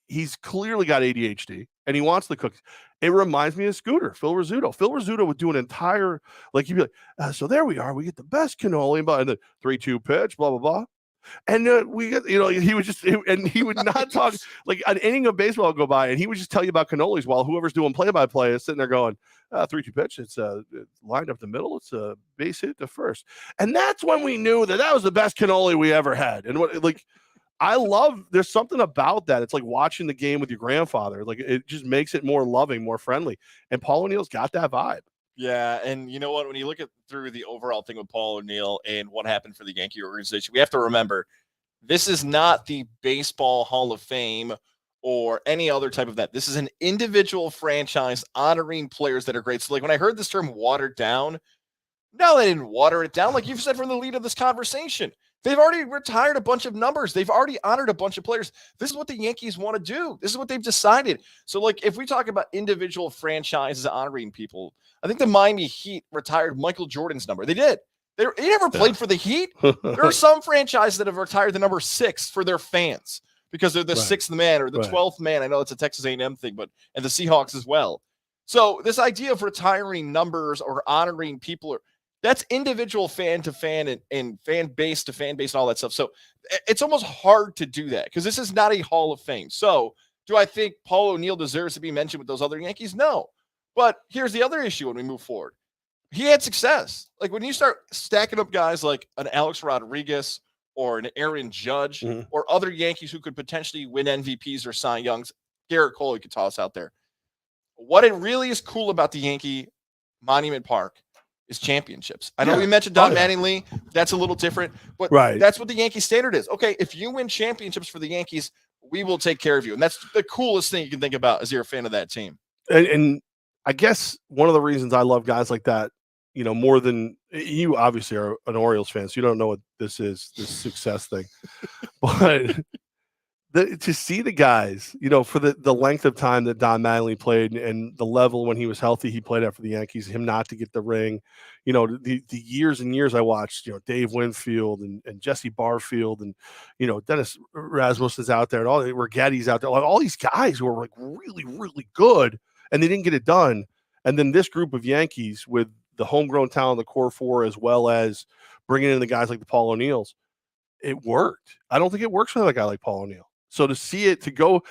he's clearly got ADHD and he wants the cookies. It reminds me of Scooter, Phil Rizzuto. Phil Rizzuto would do an entire, like, he'd be like, so there we are. We get the best cannoli, and the 3-2 pitch, blah, blah, blah. And we get, he would just, and he would not talk, like an inning of baseball would go by and he would just tell you about cannolis while whoever's doing play-by-play is sitting there going, 3-2 pitch. It's lined up the middle. It's a base hit to first. And that's when we knew that was the best cannoli we ever had. And there's something about that. It's like watching the game with your grandfather. Like, it just makes it more loving, more friendly. And Paul ONeill's got that vibe. Yeah, and you know what? When you look through the overall thing with Paul ONeill and what happened for the Yankee organization, we have to remember this is not the Baseball Hall of Fame or any other type of that. This is an individual franchise honoring players that are great. So, like, when I heard this term watered down, no, they didn't water it down. Like you've said from the lead of this conversation, they've already retired a bunch of numbers. They've already honored a bunch of players. This is what the Yankees want to do. This is what they've decided. So, like, if we talk about individual franchises honoring people, I think the Miami Heat retired Michael Jordan's number. They did. He never played for the Heat. There are some franchises that have retired the number 6 for their fans because they're the 6th man or the 12th man. I know it's a Texas A&M thing, and the Seahawks as well. So this idea of retiring numbers or honoring people, that's individual fan to fan and fan base to fan base and all that stuff. So it's almost hard to do that because this is not a Hall of Fame. So do I think Paul ONeill deserves to be mentioned with those other Yankees? No. But here's the other issue when we move forward. He had success. Like when you start stacking up guys like an Alex Rodriguez or an Aaron Judge or other Yankees who could potentially win MVPs or Cy Youngs, Garrett Cole you could toss out there. What it really is cool about the Yankee Monument Park is championships. I know we mentioned Don Mattingly. That's a little different, but that's what the Yankee standard is. Okay, if you win championships for the Yankees, we will take care of you. And that's the coolest thing you can think about as you're a fan of that team. And I guess one of the reasons I love guys like that, more than you obviously are an Orioles fan, so you don't know what this is, this success thing. But to see the guys, for the length of time that Don Mattingly played and the level when he was healthy, he played at for the Yankees, him not to get the ring, the years and years I watched, Dave Winfield and Jesse Barfield and, Dennis Rasmussen's out there and all Rigetti's out there, all these guys who were like really, really good and they didn't get it done. And then this group of Yankees with the homegrown talent, the core four, as well as bringing in the guys like the Paul O'Neills, it worked. I don't think it works with a guy like Paul O'Neill. So to see it, to go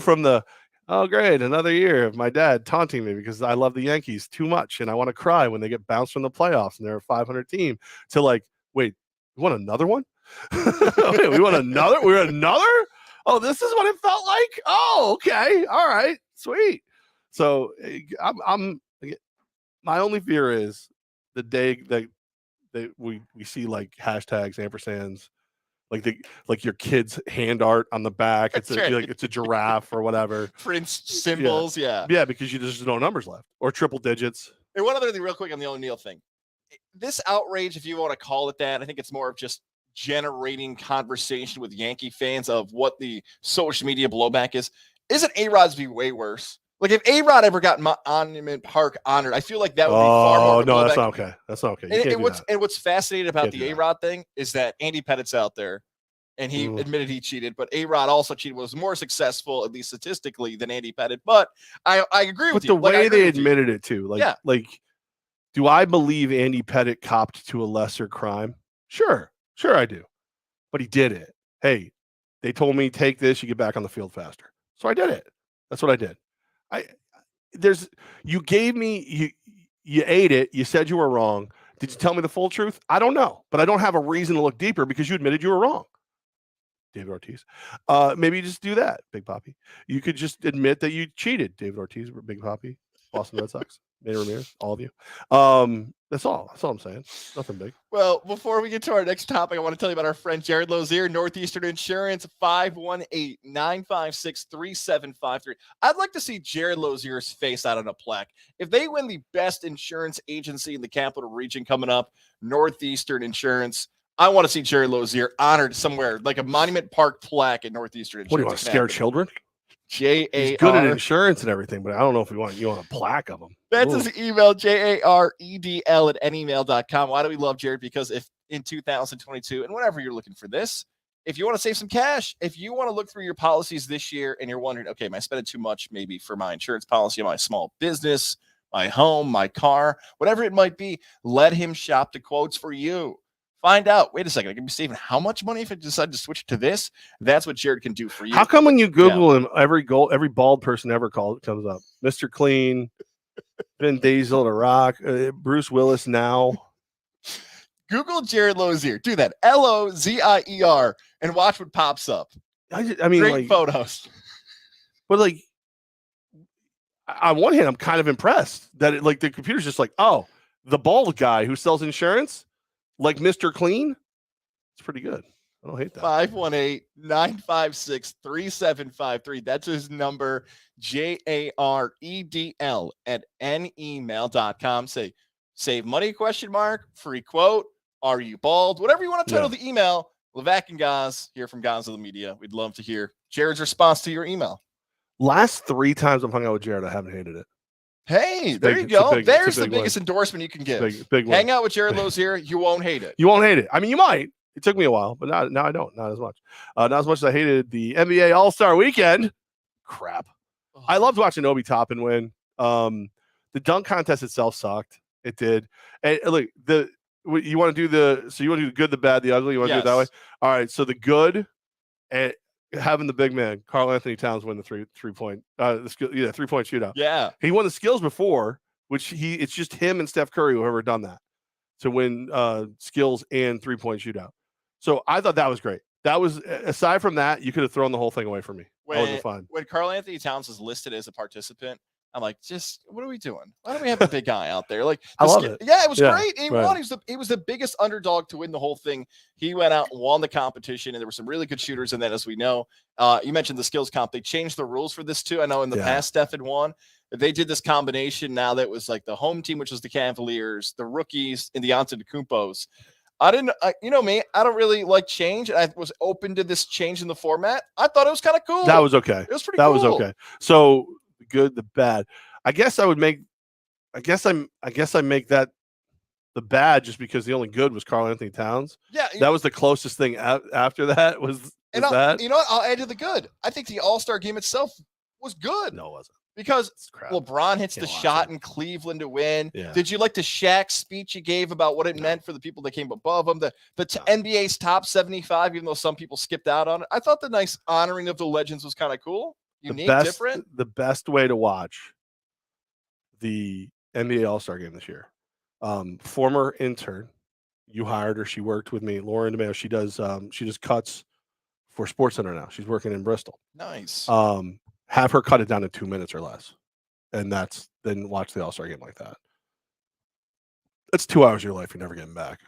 from the, oh, great, another year of my dad taunting me because I love the Yankees too much and I want to cry when they get bounced from the playoffs and they're a 500 team, to like, wait, we want another one? Wait, we want another? We're another? Oh, this is what it felt like? Oh, okay. All right. Sweet. So I'm my only fear is the day that we see like hashtags, ampersands, like your kid's hand art on the back. It's it's a giraffe or whatever. Prince symbols, yeah. Yeah, because you just no numbers left or triple digits. And one other thing real quick on the ONeill thing. This outrage, if you want to call it that, I think it's more of just generating conversation with Yankee fans of what the social media blowback is. Isn't A-Rod's be way worse? Like if A-Rod ever got Monument Park honored, I feel like that would be far more. Oh no, that's not okay. That's not okay. And what's fascinating about the A-Rod thing is that Andy Pettit's out there, and he admitted he cheated, but A-Rod also cheated, was more successful, at least statistically, than Andy Pettit. But I agree with you. But the way they admitted it too, like, do I believe Andy Pettit copped to a lesser crime? Sure I do. But he did it. Hey, they told me take this, you get back on the field faster. So I did it. That's what I did. You gave me, you ate it. You said you were wrong. Did you tell me the full truth? I don't know, but I don't have a reason to look deeper because you admitted you were wrong. David Ortiz. Maybe you just do that, Big Papi. You could just admit that you cheated, David Ortiz, Big Papi, Boston Red Sox, Manny Ramirez, all of you. That's all I'm saying. Nothing big. Well, before we get to our next topic, I want to tell you about our friend Jared Lozier, Northeastern Insurance, 518-956-3753. I'd like to see Jared Lozier's face out on a plaque. If they win the best insurance agency in the capital region coming up, Northeastern Insurance, I want to see Jared Lozier honored somewhere, like a Monument Park plaque at Northeastern Insurance. What do you want to scare children? J-A-R. He's good at insurance and everything, but I don't know if you want a plaque of him. That's his email, jaredl@oneill.com. Why do we love Jared? Because if in 2022, and whenever you're looking for this, if you want to save some cash, if you want to look through your policies this year and you're wondering, okay, am I spending too much maybe for my insurance policy, my small business, my home, my car, whatever it might be, let him shop the quotes for you. Find out, wait a second, I can be saving how much money if I decide to switch to this? That's what Jared can do for you. How come when you Google him, every bald person ever called comes up? Mr. Clean, Vin Diesel, The Rock, Bruce Willis now. Google Jared Lozier. Do that. Lozier and watch what pops up. I mean, great photos. But like, on one hand, I'm kind of impressed that the computer's just like, oh, the bald guy who sells insurance, like Mr. Clean. It's pretty good. I don't hate that. 518-956-3753. That's his number. JAREDL@onemail.com. Say, save money, ? Free quote. Are you bald? Whatever you want to title the email. Levack and Goz here from Goz of the Media. We'd love to hear Jared's response to your email. Last 3 times I've hung out with Jared, I haven't hated it. Hey, there you go. There's the biggest endorsement you can give. Big Hang out with Jared Lozier. You won't hate it. You won't hate it. I mean, you might. It took me a while, but now I don't. Not as much. Not as much as I hated the NBA AllStar Weekend. Crap. I loved watching Obi Toppin win. The dunk contest itself sucked. It did. And look, you want to do the good, the bad, the ugly. You want to do it that way? All right. So the good, and having the big man, Karl Anthony Towns, win the three-point 3-point shootout. Yeah. He won the skills before, it's just him and Steph Curry who have ever done that to win skills and 3-point shootout. So I thought that was great. That was, aside from that, you could have thrown the whole thing away from me. That wasn't fun. When Karl Anthony Towns is listed as a participant, I'm like, what are we doing? Why don't we have a big guy out there? Like, I love it. Yeah, it was great. And he won. He was the biggest underdog to win the whole thing. He went out and won the competition, and there were some really good shooters in that, as we know. You mentioned the skills comp. They changed the rules for this too. I know in the past, Steph had won. They did this combination now that was like the home team, which was the Cavaliers, the rookies, and the Antetokounmpos. I didn't, you know me, I don't really like change. I was open to this change in the format. I thought it was kind of cool. That was okay. It was pretty that cool. was okay. So the good, the bad. I guess I make that the bad just because the only good was Karl Anthony Towns. Yeah. That was the closest thing after that was that. You know what? I'll add to the good. I think the All-Star game itself was good. No, it wasn't. Because crap. LeBron hits the shot in Cleveland to win. Yeah. Did you like the Shaq speech he gave about what it meant for the people that came above him? The NBA's top 75, even though some people skipped out on it. I thought the nice honoring of the legends was kind of cool. Unique, different. The best way to watch the NBA All-Star game this year. Former intern, you hired her. She worked with me, Lauren DeMeo. She does cuts for SportsCenter now. She's working in Bristol. Nice. Have her cut it down to 2 minutes or less, and then watch the All-Star game like that. That's 2 hours of your life you're never getting back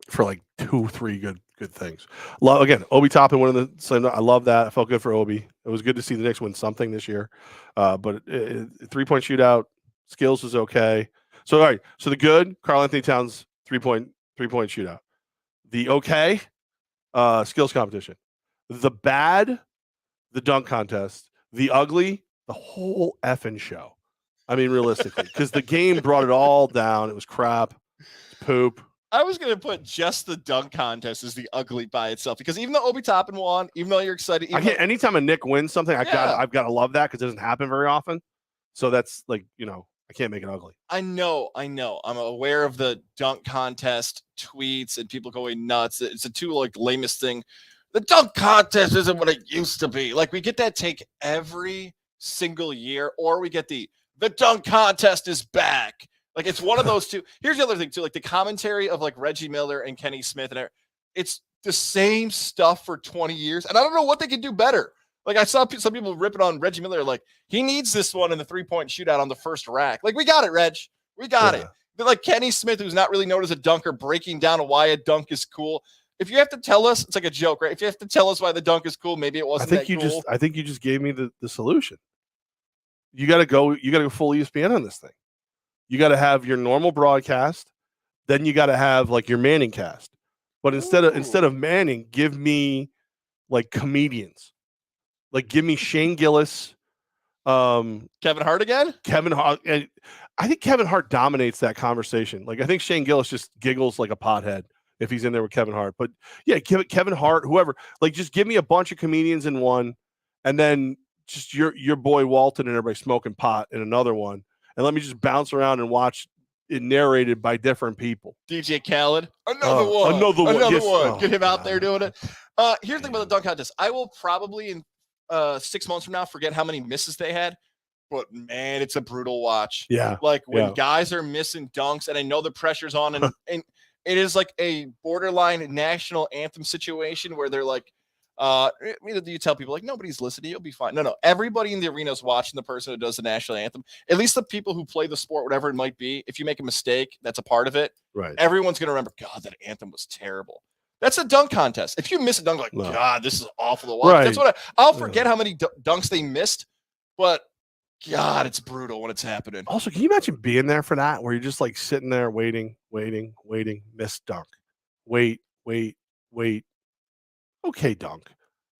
for like 2-3 good things. Again, Obi Toppin winning the slam. I love that. I felt good for Obi. It was good to see the Knicks win something this year. But 3-point shootout, skills was okay. So all right. So the good, Karl Anthony Towns 3-point shootout. The okay, skills competition. The bad, the dunk contest. The ugly, the whole effing show. I mean, realistically, because the game brought it all down. It was crap, poop. I was going to put just the dunk contest as the ugly by itself, because even though Obi Toppin won, even though you're excited, anytime a Nick wins something, I've got to love that because it doesn't happen very often. So that's like, I can't make it ugly. I know. I'm aware of the dunk contest tweets and people going nuts. It's the two lamest thing. The dunk contest isn't what it used to be. Like, we get that take every single year, or we get the dunk contest is back. Like, it's one of those two. Here's the other thing too, like the commentary of like Reggie Miller and Kenny Smith, and it's the same stuff for 20 years. And I don't know what they could do better. Like, I saw some people ripping on Reggie Miller, like, he needs this one in the 3-point shootout on the first rack. Like, we got it, Reg. We got it. But like Kenny Smith, who's not really known as a dunker, breaking down why a dunk is cool. If you have to tell us, it's like a joke, right? If you have to tell us why the dunk is cool, maybe it wasn't cool. I think you just gave me the solution. You got to go full ESPN on this thing. You got to have your normal broadcast, then you got to have like your Manning cast. But instead of Manning, give me like comedians. Like, give me Shane Gillis, Kevin Hart again. Kevin Hart, and I think Kevin Hart dominates that conversation. Like, I think Shane Gillis just giggles like a pothead if he's in there with Kevin Hart. But yeah, Kevin Hart, whoever. Like, just give me a bunch of comedians in one, and then just your boy Walton and everybody smoking pot in another one, and let me just bounce around and watch it narrated by different people. DJ Khaled, another one. Get him out there doing it. Here's the thing about the dunk contest. I will probably in 6 months from now forget how many misses they had, but man, it's a brutal watch. Yeah, like when guys are missing dunks, and I know the pressure's on, and it is like a borderline national anthem situation where they're like, you tell people like, nobody's listening, you'll be fine. No, everybody in the arena is watching the person who does the national anthem. At least the people who play the sport, whatever it might be. If you make a mistake, that's a part of it. Right. Everyone's gonna remember, God, that anthem was terrible. That's a dunk contest. If you miss a dunk, God, this is awful to watch. Right. That's what I'll forget how many dunks they missed, but God, it's brutal when it's happening. Also, can you imagine being there for that, where you're just like sitting there waiting, missed dunk, wait. Okay, dunk.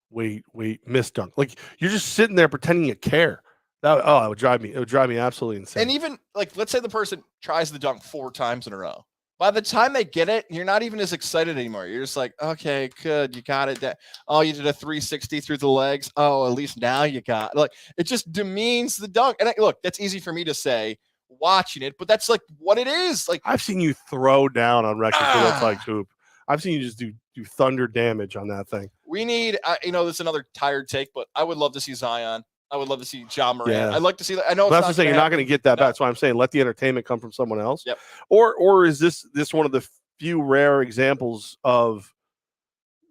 Wait, missed dunk. Like, you're just sitting there pretending you care. It would drive me absolutely insane. And even like, let's say the person tries the dunk 4 times in a row. By the time they get it, you're not even as excited anymore. You're just like, okay, good, you got it. Oh, you did a 360 through the legs. Oh, at least now you got it. Like, it just demeans the dunk. And look, that's easy for me to say watching it, but that's like what it is. Like, I've seen you throw down on record that's like hoop. I've seen you just do thunder damage on that thing. We need, this is another tired take, but I would love to see Zion. I would love to see John Morant. Yeah. I'd like to see that. I know that's what I'm saying. You're not going to get that back. That's why I'm saying let the entertainment come from someone else. Yep. Or is this one of the few rare examples of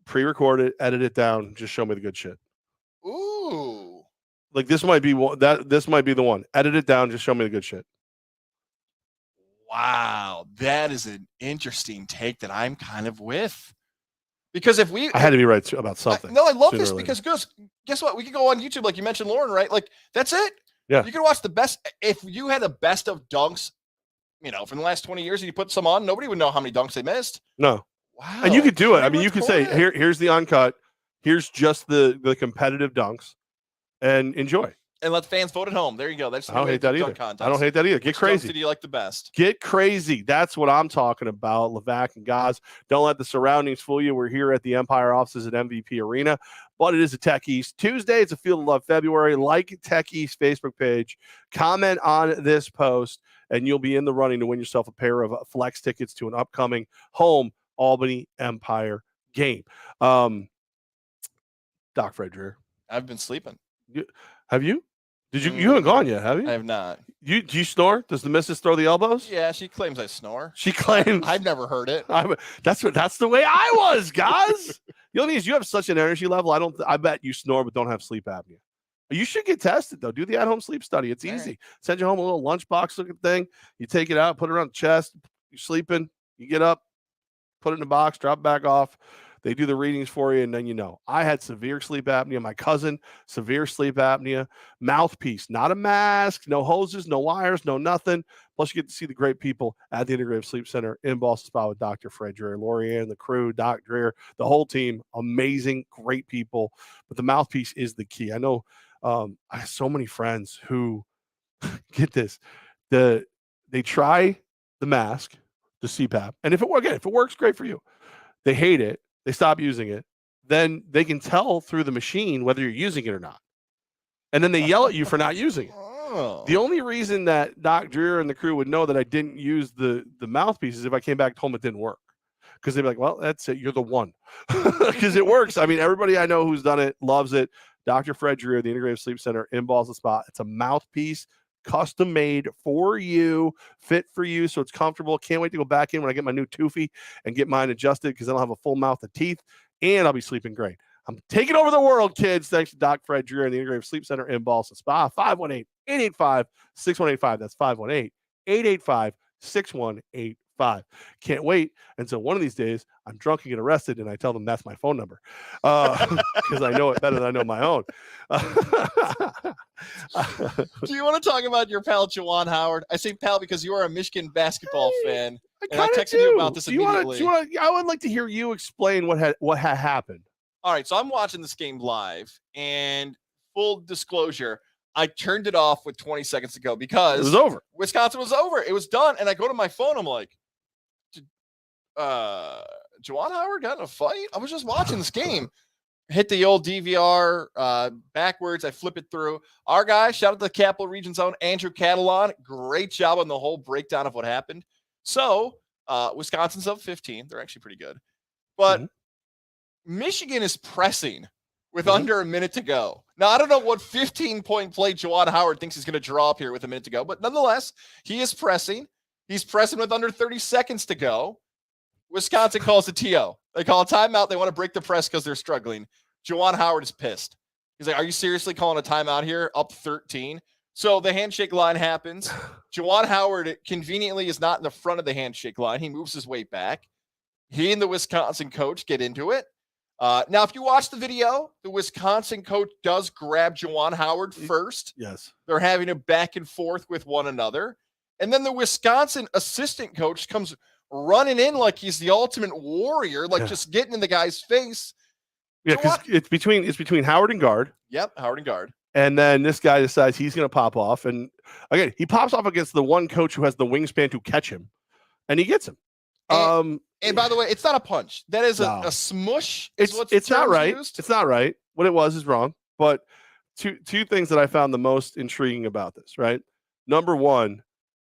pre-record it, edit it down, just show me the good shit? Ooh. Like, this might be this might be the one. Edit it down, just show me the good shit. Wow, that is an interesting take that I'm kind of with. Because I had to be right about something. I love this because guess what? We could go on YouTube, like you mentioned, Lauren, right? Like, that's it. Yeah. You can watch the best. If you had the best of dunks from the last 20 years, and you put some on, nobody would know how many dunks they missed. No. Wow. And you could do it. I mean, you Pretty could say, much correct. here's the uncut. Here's just the competitive dunks, and enjoy. And let fans vote at home. There you go. That's I don't hate that either. I don't hate that either. Get Which crazy. dunks did you like the best? Get crazy. That's what I'm talking about. Levack and Goz. Don't let the surroundings fool you. We're here at the Empire offices at MVP Arena, but it is a Tech East Tuesday. It's a Field of Love February. Like Tech East Facebook page. Comment on this post, and you'll be in the running to win yourself a pair of flex tickets to an upcoming home Albany Empire game. Doc Fred Dreer. I've been sleeping. Have you? Did you? You haven't gone yet, have you? I have not. Do you snore? Does the missus throw the elbows? Yeah, she claims I snore. She claims. I've never heard it. That's the way I was, guys. The only thing is you have such an energy level. I bet you snore but don't have sleep apnea. You should get tested though. Do the at-home sleep study. It's easy. Right. Send you home a little lunchbox looking thing. You take it out, put it on the chest. You're sleeping. You get up, put it in the box, drop it back off. They do the readings for you, and then you know. I had severe sleep apnea. My cousin, severe sleep apnea. Mouthpiece, not a mask, no hoses, no wires, no nothing. Plus, you get to see the great people at the Integrative Sleep Center in Boston Spa with Dr. Fred Dreer, Lorianne, the crew, Doc Dreer, the whole team. Amazing, great people. But the mouthpiece is the key. I know I have so many friends who, get this, they try the mask, the CPAP, and if it works, great for you. They hate it. They stop using it. Then they can tell through the machine whether you're using it or not. And then they yell at you for not using it. Oh. The only reason that Doc Dreer and the crew would know that I didn't use the mouthpiece is if I came back home, it didn't work. Because they'd be like, well, that's it. You're the one. Because it works. I mean, everybody I know who's done it loves it. Dr. Fred Dreer, the Integrative Sleep Center in Boston Spa. It's a mouthpiece, custom made for you, fit for you, so it's comfortable. Can't wait to go back in when I get my new Toofy and get mine adjusted because then I'll have a full mouth of teeth and I'll be sleeping great. I'm taking over the world, kids. Thanks to Doc Fred Dreer and the Integrative Sleep Center in Boston Spa. 518-885-6185. That's 518-885-6185. Can't wait until one of these days I'm drunk and get arrested and I tell them that's my phone number because I know it better than I know my own. Do you want to talk about your pal Juwan Howard? I say pal because you are a Michigan basketball fan. I texted you about this immediately. I would like to hear you explain what had happened. All right, so I'm watching this game live, and full disclosure, I turned it off with 20 seconds to go because it was over. Wisconsin was over. It was done, and I go to my phone. I'm like, Juwan Howard got in a fight? I was just watching this game. Hit the old DVR backwards. I flip it through. Our guy, shout out to the Capital Region Zone, Andrew Catalan. Great job on the whole breakdown of what happened. So, Wisconsin's up 15. They're actually pretty good. But Michigan is pressing with under a minute to go. Now, I don't know what 15-point play Juwan Howard thinks he's going to draw up here with a minute to go, but nonetheless, he is pressing. He's pressing with under 30 seconds to go. Wisconsin calls a TO. They call a timeout. They want to break the press because they're struggling. Juwan Howard is pissed. He's like, are you seriously calling a timeout here? Up 13. So the handshake line happens. Juwan Howard conveniently is not in the front of the handshake line. He moves his way back. He and the Wisconsin coach get into it. Now, if you watch the video, the Wisconsin coach does grab Juwan Howard first. Yes. They're having a back and forth with one another. And then the Wisconsin assistant coach comes running in like he's the ultimate warrior, like just getting in the guy's face. Yeah, because it's between Howard and guard. Yep, Howard and guard. And then this guy decides he's going to pop off. And again, he pops off against the one coach who has the wingspan to catch him. And he gets him. And by the way, it's not a punch. That is a smush. It's not right. Used. It's not right. What it was is wrong. But two things that I found the most intriguing about this, right? Number one,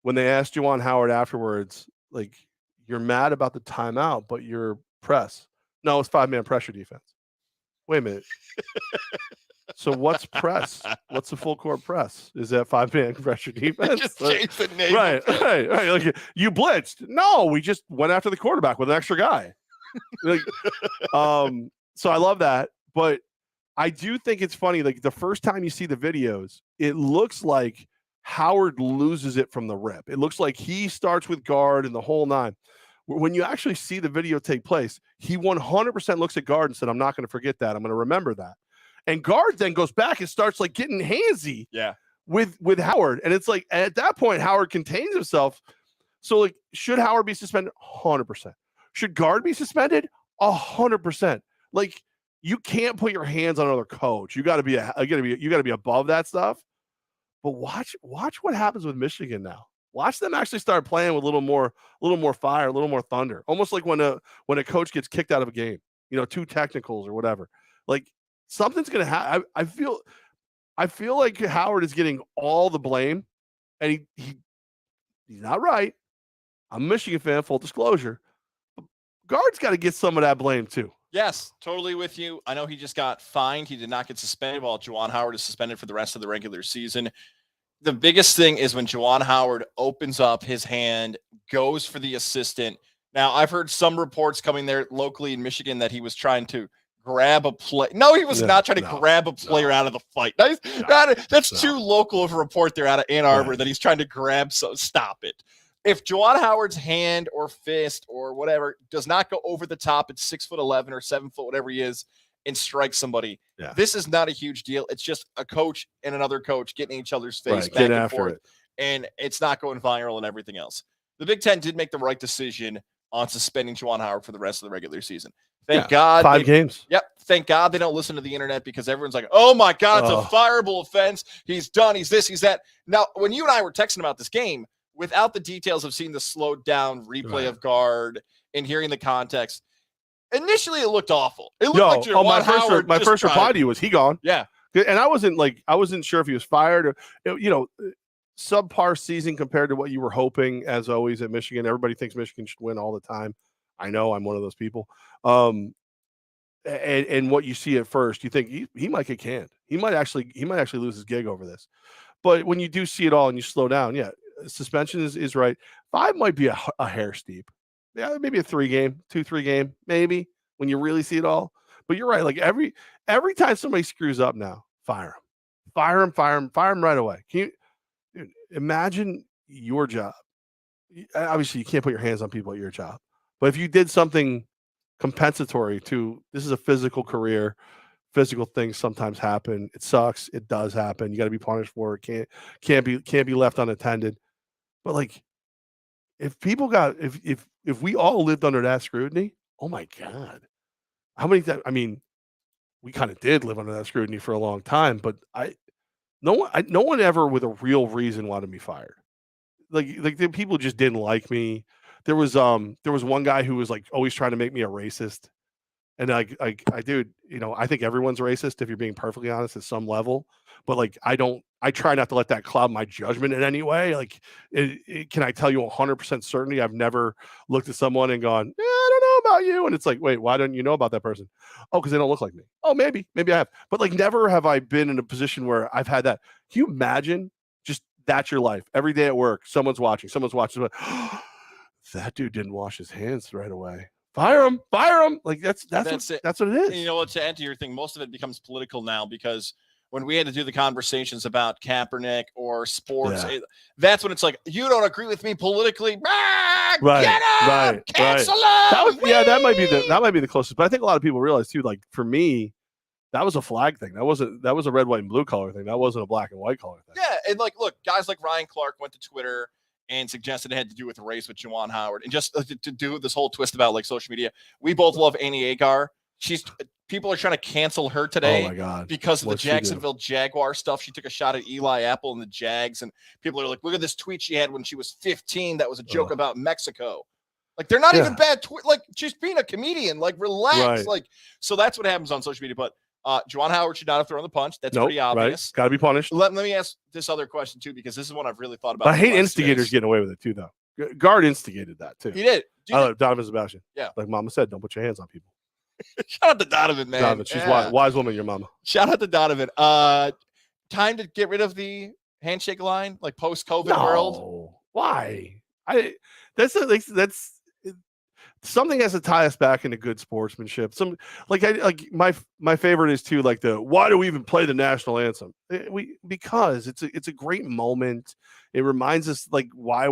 when they asked Juwan Howard afterwards, like, you're mad about the timeout, but you're press. No, it's 5-man pressure defense. Wait a minute. So what's press? What's the full court press? Is that 5-man pressure defense? Just change the name. Right. Like, you blitzed. No, we just went after the quarterback with an extra guy. So I love that. But I do think it's funny. Like, the first time you see the videos, it looks like Howard loses it from the rip. It looks like he starts with guard and the whole nine. When you actually see the video take place, he 100% looks at guard and said, I'm not going to forget that. I'm going to remember that. And guard then goes back and starts like getting handsy with Howard. And it's like, at that point, Howard contains himself. So, like, should Howard be suspended? 100%. Should guard be suspended? 100%. Like, you can't put your hands on another coach. You got to be above that stuff. But watch what happens with Michigan now. Watch them actually start playing with a little more fire, a little more thunder. Almost like when a coach gets kicked out of a game, 2 technicals or whatever. Like, something's gonna happen. I feel like Howard is getting all the blame, and he's not right. I'm a Michigan fan, full disclosure. Guard's got to get some of that blame too. Yes, totally with you. I know he just got fined. He did not get suspended, while Juwan Howard is suspended for the rest of the regular season. The biggest thing is when Juwan Howard opens up his hand, goes for the assistant. Now, I've heard some reports coming there locally in Michigan that he was trying to grab a play. No, he was not trying to grab a player out of the fight. That's too local of a report there out of Ann Arbor that he's trying to grab. So stop it. If Juwan Howard's hand or fist or whatever does not go over the top at 6'11" or 7 foot, whatever he is, and strike somebody, this is not a huge deal. It's just a coach and another coach getting in each other's face back and forth, and it's not going viral and everything else. The Big Ten did make the right decision on suspending Juwan Howard for the rest of the regular season. Thank God. 5 games. Yep. Thank God they don't listen to the internet, because everyone's like, oh my God, it's a fireable offense. He's done. He's this, he's that. Now, when you and I were texting about this game, without the details of seeing the slowed down replay of guard and hearing the context, initially it looked awful. It looked like my first reply to you was, he gone. Yeah. And I wasn't sure if he was fired or, subpar season compared to what you were hoping, as always, at Michigan. Everybody thinks Michigan should win all the time. I know, I'm one of those people. And what you see at first, you think he might get canned. He might actually lose his gig over this. But when you do see it all and you slow down, suspension is right. 5 might be a hair steep. Yeah, maybe a 2-3 game, maybe, when you really see it all. But you're right. Like, every time somebody screws up now, fire him right away. Can you imagine your job? Obviously, you can't put your hands on people at your job. But if you did something compensatory to, this is a physical career, physical things sometimes happen. It sucks. It does happen. You got to be punished for it. Can't be left unattended. But, like, if we all lived under that scrutiny, oh my God, how many times? I mean, we kind of did live under that scrutiny for a long time, but no one ever with a real reason wanted me fired. Like the people just didn't like me. There was one guy who was, like, always trying to make me a racist. And I think everyone's racist, if you're being perfectly honest, at some level. But, like, I try not to let that cloud my judgment in any way. Like, can I tell you 100% certainty? I've never looked at someone and gone, I don't know about you. And it's like, wait, why don't you know about that person? Oh, because they don't look like me. Oh, maybe I have. But, like, never have I been in a position where I've had that. Can you imagine just that's your life? Every day at work, someone's watching. That dude didn't wash his hands right away. Fire him. Like, that's what it is. And you know what, to add to your thing, most of it becomes political now, because when we had to do the conversations about Kaepernick or sports, that's when it's like, you don't agree with me politically. Get up, cancel him. That might be the closest. But I think a lot of people realize too, like, for me, that was a flag thing. That was a red, white, and blue color thing. That wasn't a black and white color thing. Yeah, and, like, look, guys like Ryan Clark went to Twitter and suggested it had to do with race with Juwan Howard, and just to do this whole twist about, like, social media. We both love Annie Agar. People are trying to cancel her today. Oh my God. Because of the Jacksonville Jaguar stuff. She took a shot at Eli Apple and the Jags, and people are like, look at this tweet she had when she was 15 that was a joke about Mexico. Like, they're not even bad like, she's being a comedian. Like, relax. Right. Like, so that's what happens on social media. But Juwan Howard should not have thrown the punch. That's pretty obvious. Got to be punished. Let me ask this other question too, because this is one I've really thought about. But I hate instigators getting away with it too, though. Guard instigated that too. He did. Donovan Sebastian. Yeah. Like Mama said, don't put your hands on people. Shout out to Donovan, man. Donovan, she's wise woman, your mama. Shout out to Donovan. Time to get rid of the handshake line, like post-COVID world. Why? That's something has to tie us back into good sportsmanship. My favorite is too, like, why do we even play the national anthem? Because it's a great moment. It reminds us, like, why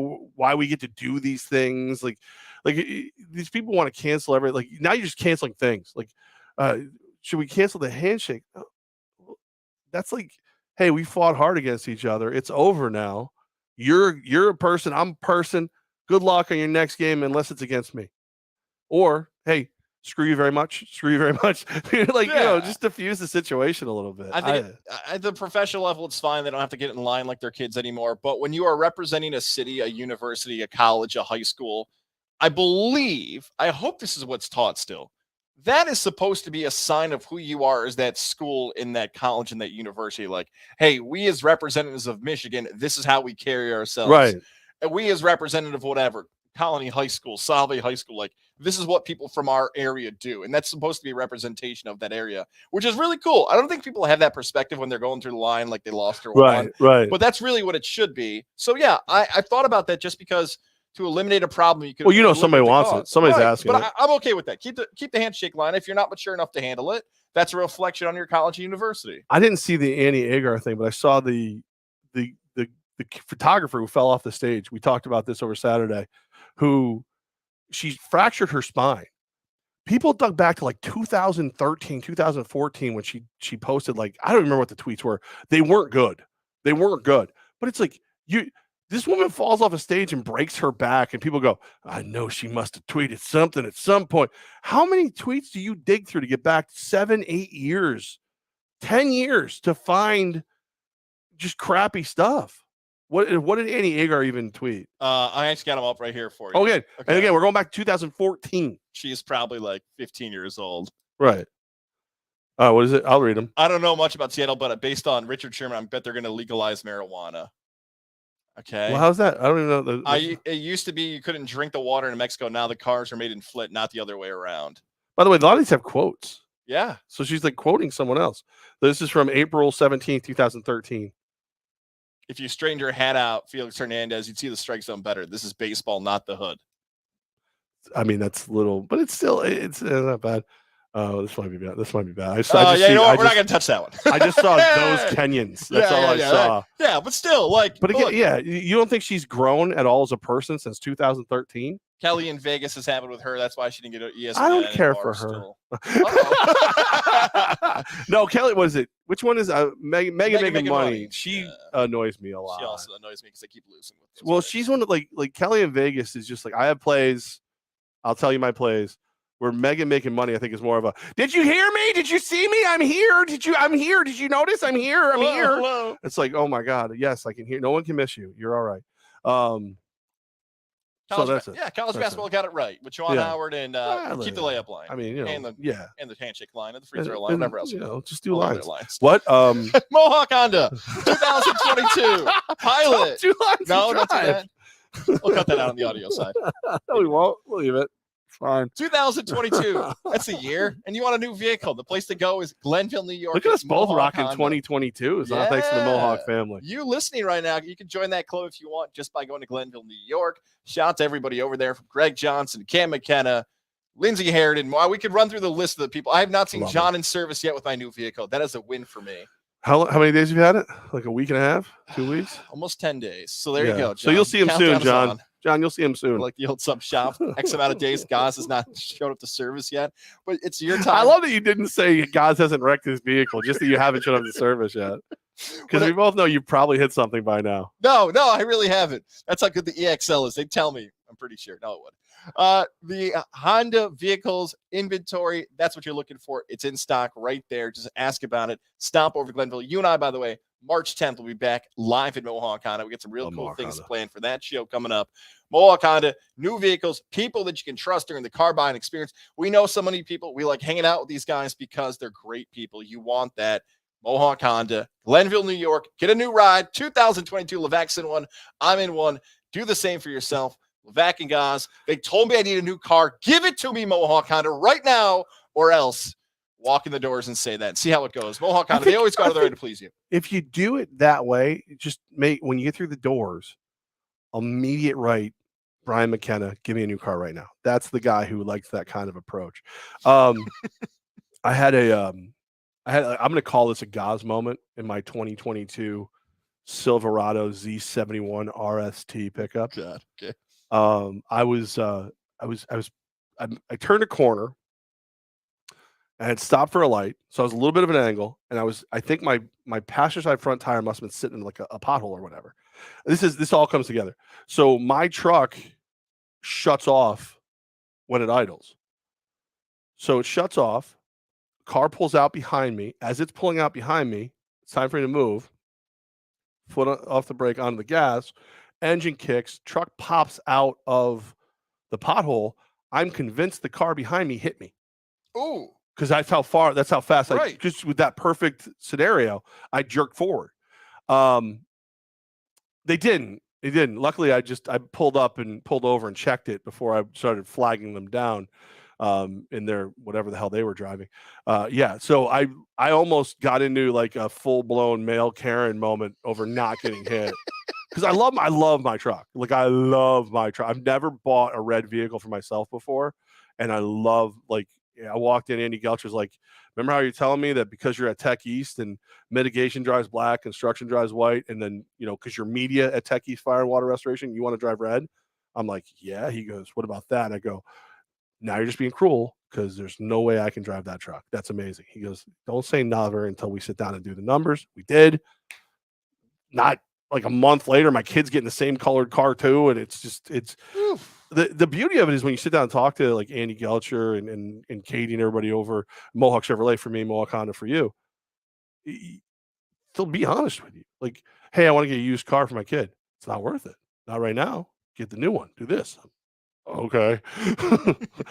we get to do these things. Like these people want to cancel like, now you're just canceling things. Like, should we cancel the handshake? That's like, hey, we fought hard against each other. It's over now. You're a person. I'm a person. Good luck on your next game unless it's against me. Or, hey, screw you very much. Screw you very much. Like, just diffuse the situation a little bit. I think at the professional level, it's fine. They don't have to get in line like their kids anymore. But when you are representing a city, a university, a college, a high school, I hope this is what's taught still. That is supposed to be a sign of who you are as that school in that college and that university. Like, hey, we as representatives of Michigan, this is how we carry ourselves. Right. And we as representative, whatever, Colony High School, Salve High School, like this is what people from our area do. And that's supposed to be a representation of that area, which is really cool. I don't think people have that perspective when they're going through the line like they lost or won. Right. But that's really what it should be. So, yeah, I thought about that just because to eliminate a problem, you could. Well, somebody wants it. Somebody's asking. But I'm okay with that. Keep the handshake line. If you're not mature enough to handle it, that's a reflection on your college and university. I didn't see the Annie Agar thing, but I saw the photographer who fell off the stage. We talked about this over Saturday, who she fractured her spine. People dug back to like 2013, 2014 when she posted, like, I don't remember what the tweets were. They weren't good. But it's like this woman falls off a stage and breaks her back, and people go, I know she must have tweeted something at some point. How many tweets do you dig through to get back 7, 8 years, 10 years to find just crappy stuff? What did Annie Agar even tweet? I actually got them up right here for you. Okay. And again, we're going back to 2014. She is probably like 15 years old. Right. What is it? I'll read them. I don't know much about Seattle, but based on Richard Sherman, I bet they're going to legalize marijuana. Okay. Well, how's that? I don't even know. It used to be you couldn't drink the water in Mexico. Now the cars are made in Flint, not the other way around. By the way, a lot of these have quotes. Yeah. So she's like quoting someone else. This is from April 17th, 2013. If you straightened your hat out, Felix Hernandez, you'd see the strike zone better. This is baseball, not the hood. I mean, that's little, but it's not bad. This might be bad. We're not going to touch that one. I just saw those Kenyans. That's all I saw. Yeah, but still, like. But again, you don't think she's grown at all as a person since 2013? Kelly in Vegas has happened with her. That's why she didn't get an ESPN. I don't care for her. No, Kelly, what is it? Which one is Megan making money? She annoys me a lot. She also annoys me because I keep losing with Well, she's one of like Kelly in Vegas is just like, I have plays. I'll tell you my plays. Where Megan making money, I think, is more of a, did you hear me? Did you see me? I'm here. I'm here. Did you notice? I'm here. Here. Hello. It's like, oh my God. Yes, I can hear. No one can miss you. You're all right. So that's it. Yeah, college basketball got it right with Juwan Howard and keep the layup line. I mean, and the handshake line and the free throw line, whatever else. Just do lines. What? Mohawk Honda 2022 pilot. 2 lines. No, don't do that. We'll cut that out on the audio side. No, we won't. We'll leave it. Fine. 2022. That's the year. And you want a new vehicle. The place to go is Glenville, New York. Look at us both Mohawk rocking Honda. 2022. It's not thanks to the Mohawk family. You listening right now, you can join that club if you want just by going to Glenville, New York. Shout out to everybody over there from Greg Johnson, Cam McKenna, Lindsey Harridan. We could run through the list of the people. I have not seen John in service yet with my new vehicle. That is a win for me. How many days have you had it? Like a week and a half? 2 weeks? Almost 10 days. So there you go, John. So you'll see him soon, John. John, you'll see him soon. Like the old sub shop. X amount of days. Goz has not showed up to service yet, but it's your time. I love that you didn't say Goz hasn't wrecked his vehicle, just that you haven't showed up to service yet. Because we both know you probably hit something by now. No, I really haven't. That's how good the EXL is. They tell me. I'm pretty sure. No, it would. The Honda vehicles inventory, that's what you're looking for. It's in stock right there. Just ask about it. Stop over to Glenville. You and I, by the way, March 10th, we'll be back live at Mohawk Honda. We got some real cool things planned for that show coming up. Mohawk Honda, new vehicles, people that you can trust during the car buying experience. We know so many people. We like hanging out with these guys because they're great people. You want that. Mohawk Honda, Glenville, New York. Get a new ride. 2022 Levack's in one. I'm in one. Do the same for yourself. Levack and Goz. They told me I need a new car. Give it to me, Mohawk Honda, right now, or else. Walk in the doors and say that and see how it goes. Mohawk Honda, they always go out of their way to please you. If you do it that way, just when you get through the doors, immediate right, Brian McKenna, give me a new car right now. That's the guy who likes that kind of approach. I'm going to call this a Goz moment in my 2022 Silverado Z71 RST pickup. God, okay. I turned a corner. I had stopped for a light, so I was a little bit of an angle, and I think my passenger side front tire must have been sitting in like a pothole or whatever. This all comes together. So my truck shuts off when it idles. So it shuts off. Car pulls out behind me. As it's pulling out behind me, it's time for me to move. Foot off the brake, onto the gas. Engine kicks. Truck pops out of the pothole. I'm convinced the car behind me hit me. Ooh. Because that's how fast Right. just with that perfect scenario, I jerked forward. They didn't. Luckily, I pulled up and pulled over and checked it before I started flagging them down in their whatever the hell they were driving. So I almost got into like a full blown male Karen moment over not getting hit. Because I love my truck. Like I love my truck. I've never bought a red vehicle for myself before, and I love I walked in. Andy Gelcher's like, remember how you're telling me that because you're at Tech East and mitigation drives black, construction drives white, and then because you're media at Tech East Fire and Water Restoration, you want to drive red? I'm like, yeah. He goes, what about that? And I go, now you're just being cruel because there's no way I can drive that truck. That's amazing. He goes, don't say never until we sit down and do the numbers. We did. Not like a month later, my kid's getting the same colored car too, and it's the beauty of it is when you sit down and talk to like Andy Gelcher and Katie and everybody over Mohawk Chevrolet for me, Mohawk Honda for you. They'll be honest with you. Like, hey, I want to get a used car for my kid. It's not worth it. Not right now. Get the new one. Do this. Okay.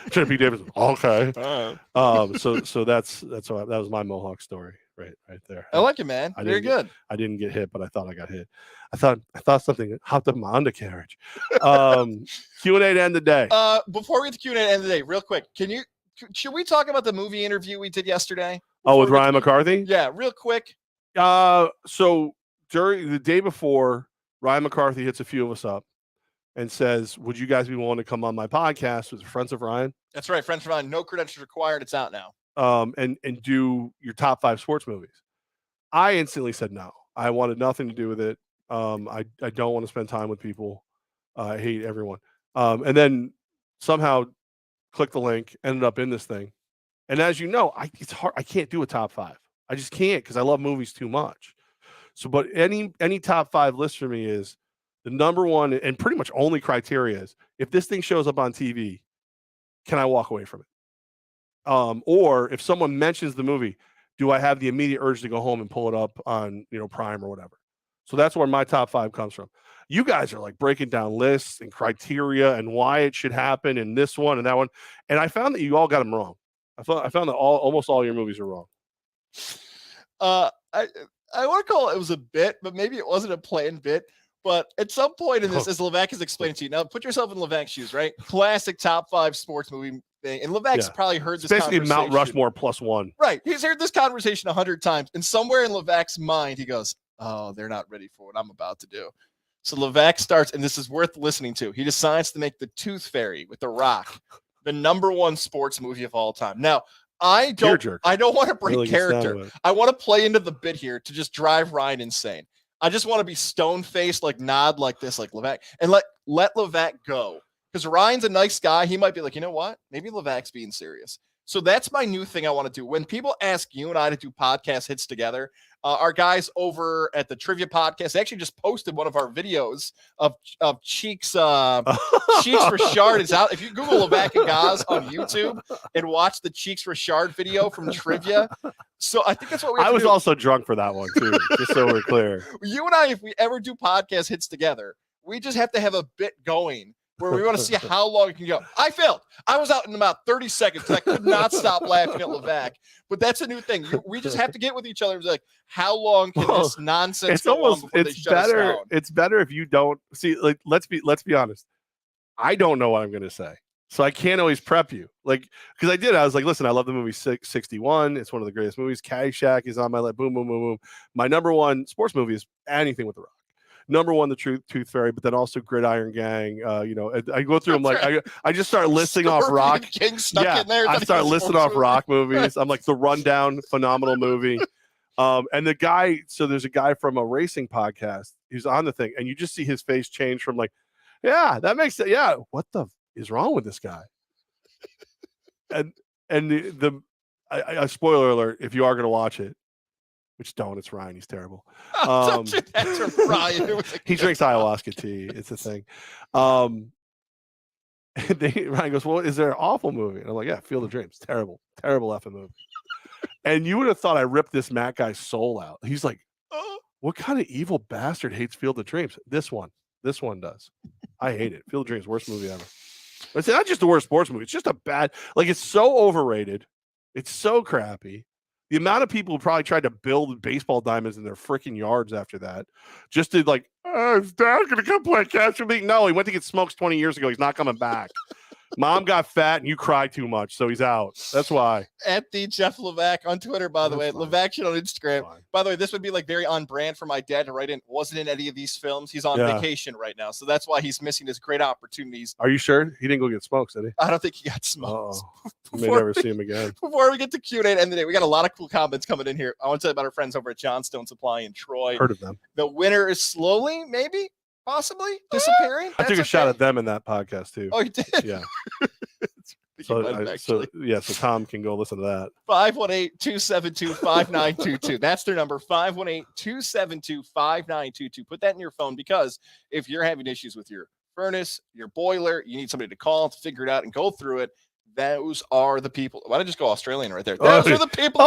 J.P. Davis. Okay. So that was my Mohawk story right there. I like it, man. Very good. I didn't get hit, but I thought I got hit. I thought something hopped up my undercarriage. Q&A to end the day. Before we get to Q&A to end the day, real quick, should we talk about the movie interview we did yesterday? With Ryan McCarthy? Yeah, real quick. So during the day before, Ryan McCarthy hits a few of us up and says, would you guys be willing to come on my podcast with Friends of Ryan? That's right. Friends of Ryan. No credentials required. It's out now. And do your top 5 sports movies. I instantly said no. I wanted nothing to do with it. I don't want to spend time with people. I hate everyone. And then somehow clicked the link, ended up in this thing. And as you know, it's hard. I can't do a top 5. I just can't because I love movies too much. So, but any top 5 list for me is the number one and pretty much only criteria is if this thing shows up on TV, can I walk away from it? Or if someone mentions the movie, do I have the immediate urge to go home and pull it up on Prime or whatever? So that's where my top 5 comes from. You guys are like breaking down lists and criteria and why it should happen and this one and that one. And I found that you all got them wrong. I found that almost all your movies are wrong. I want to call it was a bit, but maybe it wasn't a planned bit. But at some point in this, as Levack has explained to you, now put yourself in Levack's shoes, right? Classic top 5 sports movie thing. And Levack's probably heard this basically Mount Rushmore +1. Right. He's heard this conversation 100 times. And somewhere in Levack's mind, he goes, oh, they're not ready for what I'm about to do. So Levack starts, and this is worth listening to. He decides to make The Tooth Fairy with The Rock the number 1 sports movie of all time. Now, I don't want to break character. I want to play into the bit here to just drive Ryan insane. I just want to be stone-faced, like nod like this, like Levack, and let Levack go. Because Ryan's a nice guy. He might be like, you know what? Maybe Levack's being serious. So that's my new thing I want to do. When people ask you and I to do podcast hits together, our guys over at the Trivia Podcast actually just posted one of our videos of Cheeks Cheeks Richard is out. If you Google Levack and Goz on YouTube and watch the Cheeks Richard video from Trivia. So I think that's what we have to do. Also drunk for that one too, just so we're clear. You and I, if we ever do podcast hits together, we just have to have a bit going where we want to see how long it can go. I failed. I was out in about 30 seconds. I could not stop laughing at Levack. But that's a new thing. We just have to get with each other. It's like, how long can this nonsense go on before they shut us down? It's better if you don't see. Like, let's be honest. I don't know what I'm going to say, so I can't always prep you. Like, because I was like, listen, I love the movie 61. It's one of the greatest movies. Caddyshack is on my list. Boom, boom, boom, boom. My number 1 sports movie is anything with The Rock. Number 1, the Tooth Fairy, but then also Gridiron Gang. I go through them like I just start listing off Rock. King stuck in there. I start listing off Rock movies. I'm like The Rundown, phenomenal movie. And the guy, so there's a guy from a racing podcast who's on the thing, and you just see his face change from like, yeah, that makes sense. Yeah, what the is wrong with this guy? and a spoiler alert, if you are going to watch it. Which don't, it's Ryan. He's terrible. That's Ryan. He drinks ayahuasca tea. It's a thing. And Ryan goes, well, is there an awful movie? And I'm like, yeah, Field of Dreams. Terrible effing movie. And you would have thought I ripped this Matt guy's soul out. He's like, what kind of evil bastard hates Field of Dreams? This one does. I hate it. Field of Dreams, worst movie ever. But it's not just the worst sports movie. It's just a bad, like, it's so overrated. It's so crappy. The amount of people who probably tried to build baseball diamonds in their freaking yards after that, just to like, is Dad going to come play catch with me? No, he went to get smoked 20 years ago. He's not coming back. Mom got fat and you cried too much, so he's out. That's why. At the Jeff Levack on Twitter, by the way. Levack shit on Instagram. By the way, this would be like very on brand for my dad to write in. Wasn't in any of these films. He's on vacation right now, so that's why he's missing his great opportunities. Are you sure he didn't go get smoked, did he? I don't think he got smoked. You may never see him again. Before we get to Q&A and end the day, we got a lot of cool comments coming in here. I want to tell you about our friends over at Johnstone Supply in Troy. Heard of them. The winter is slowly, maybe, possibly disappearing. I took a shot at them in that podcast too. Oh, you did? Yeah. So Tom can go listen to that. 518-272-5922. That's their number, 518-272-5922. Put that in your phone, because if you're having issues with your furnace, your boiler, you need somebody to call to figure it out and go through it. Those are the people. Why did I just go Australian right there? Those are the people.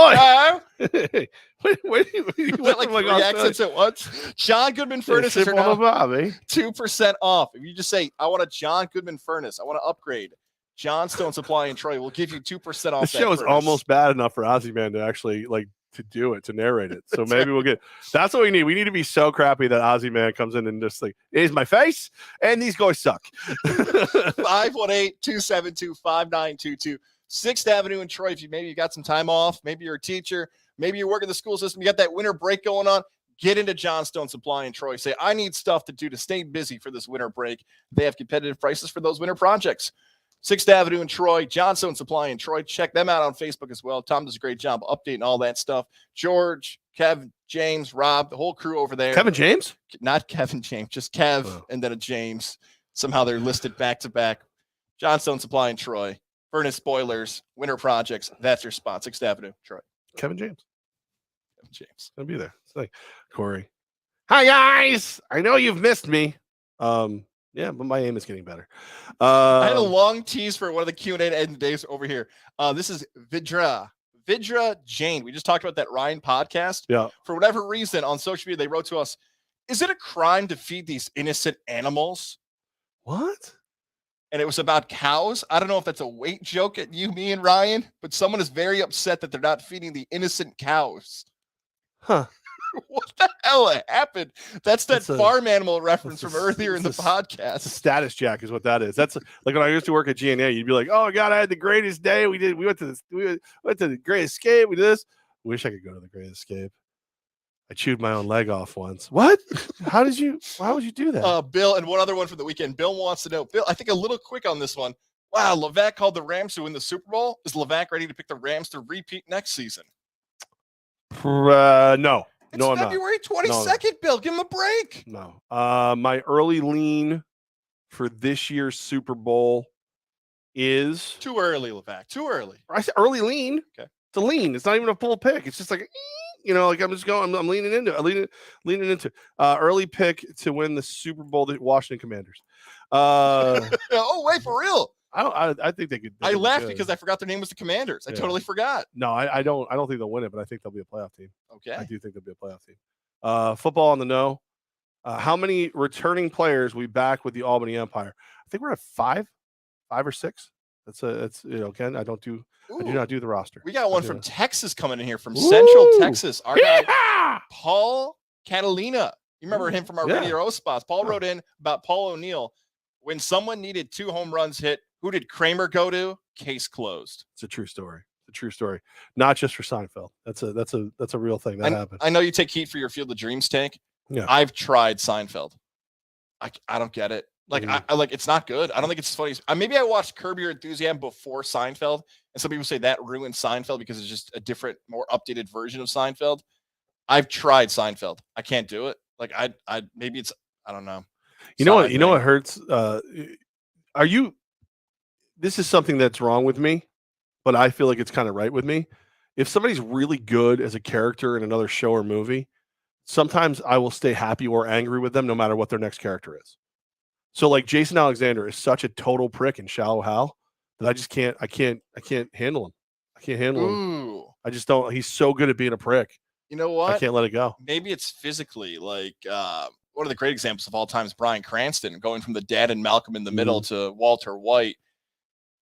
Wait, you went like 3 accents at once. John Goodman furnaces are now 2% off. If you just say, I want a John Goodman furnace, I want to upgrade, Johnstone Supply in Troy will give you 2% off. This show is almost bad enough for Ozzy Man to actually to do it, to narrate it. So maybe we'll get. That's what we need. We need to be so crappy that Ozzy Man comes in and just like, here's my face, and these guys suck. 518-272-5922. 6th Avenue in Troy. If you got some time off, maybe you're a teacher, maybe you work in the school system, you got that winter break going on. Get into Johnstone Supply in Troy. Say, I need stuff to do to stay busy for this winter break. They have competitive prices for those winter projects. 6th Avenue in Troy, Johnstone Supply in Troy. Check them out on Facebook as well. Tom does a great job updating all that stuff. George, Kev, James, Rob, the whole crew over there. Kevin James? Not Kevin James, just Kev and then a James. Somehow they're listed back to back. Johnstone Supply in Troy. Furnace boilers, winter projects. That's your spot. 6th Avenue, Troy. Kevin James. Kevin James. I'll be there. It's like, Corey. Hi, guys. I know you've missed me. Yeah, but my aim is getting better. I had a long tease for one of the Q&A to end the days over here. This is Vidra Jane. We just talked about that Ryan podcast. Yeah. For whatever reason, on social media, they wrote to us, is it a crime to feed these innocent animals? What? And it was about cows. I don't know if that's a weight joke at you, me, and Ryan, but someone is very upset that they're not feeding the innocent cows. Huh. What the hell happened? That's that farm animal reference from earlier in the podcast. Status Jack is what that is. That's like when I used to work at GNA, you'd be like, oh God, I had the greatest day. We went to the Great Escape. We did this. Wish I could go to the Great Escape. I chewed my own leg off once. What? Why would you do that? Bill, and one other one for the weekend. Bill wants to know, Bill, I think a little quick on this one. Wow, Levack called the Rams to win the Super Bowl. Is Levack ready to pick the Rams to repeat next season? No. It's February 22nd, Bill. Give him a break. No. My early lean for this year's Super Bowl is too early, Levack. Too early. I said early lean. Okay. It's a lean. It's not even a full pick. It's just like, like I'm just going. I'm leaning into it. Leaning into early pick to win the Super Bowl. The Washington Commanders. Oh wait, for real. I think they could. I laughed because I forgot their name was the Commanders. I totally forgot. No, I don't think they'll win it, but I think they'll be a playoff team. Okay. I do think they'll be a playoff team. Football on the no. How many returning players we back with the Albany Empire? I think we're at 5 or 6. Ken, I do not do the roster. We got one from Texas coming in here from Central Texas. Our guy, Paul Catalina. You remember him from our Radio Row spots. Paul wrote in about Paul ONeill. When someone needed 2 home runs hit, who did Kramer go to? Case closed. It's a true story. Not just for Seinfeld. That's a real thing that happened. I know you take heat for your Field of Dreams take. Yeah. I've tried Seinfeld. I don't get it. Like I like it's not good. I don't think it's funny. Maybe I watched Curb Your Enthusiasm before Seinfeld, and some people say that ruined Seinfeld because it's just a different, more updated version of Seinfeld. I've tried Seinfeld. I can't do it. Like I maybe it's I don't know. You know what hurts? This is something that's wrong with me, but I feel like it's kind of right with me. If somebody's really good as a character in another show or movie, sometimes I will stay happy or angry with them no matter what their next character is. So like Jason Alexander is such a total prick and shallow Hal that I can't handle him. I can't handle him. Ooh. I just don't. He's so good at being a prick. You know what? I can't let it go. Maybe it's physically like one of the great examples of all time is Bryan Cranston going from the dad and Malcolm in the Middle to Walter White.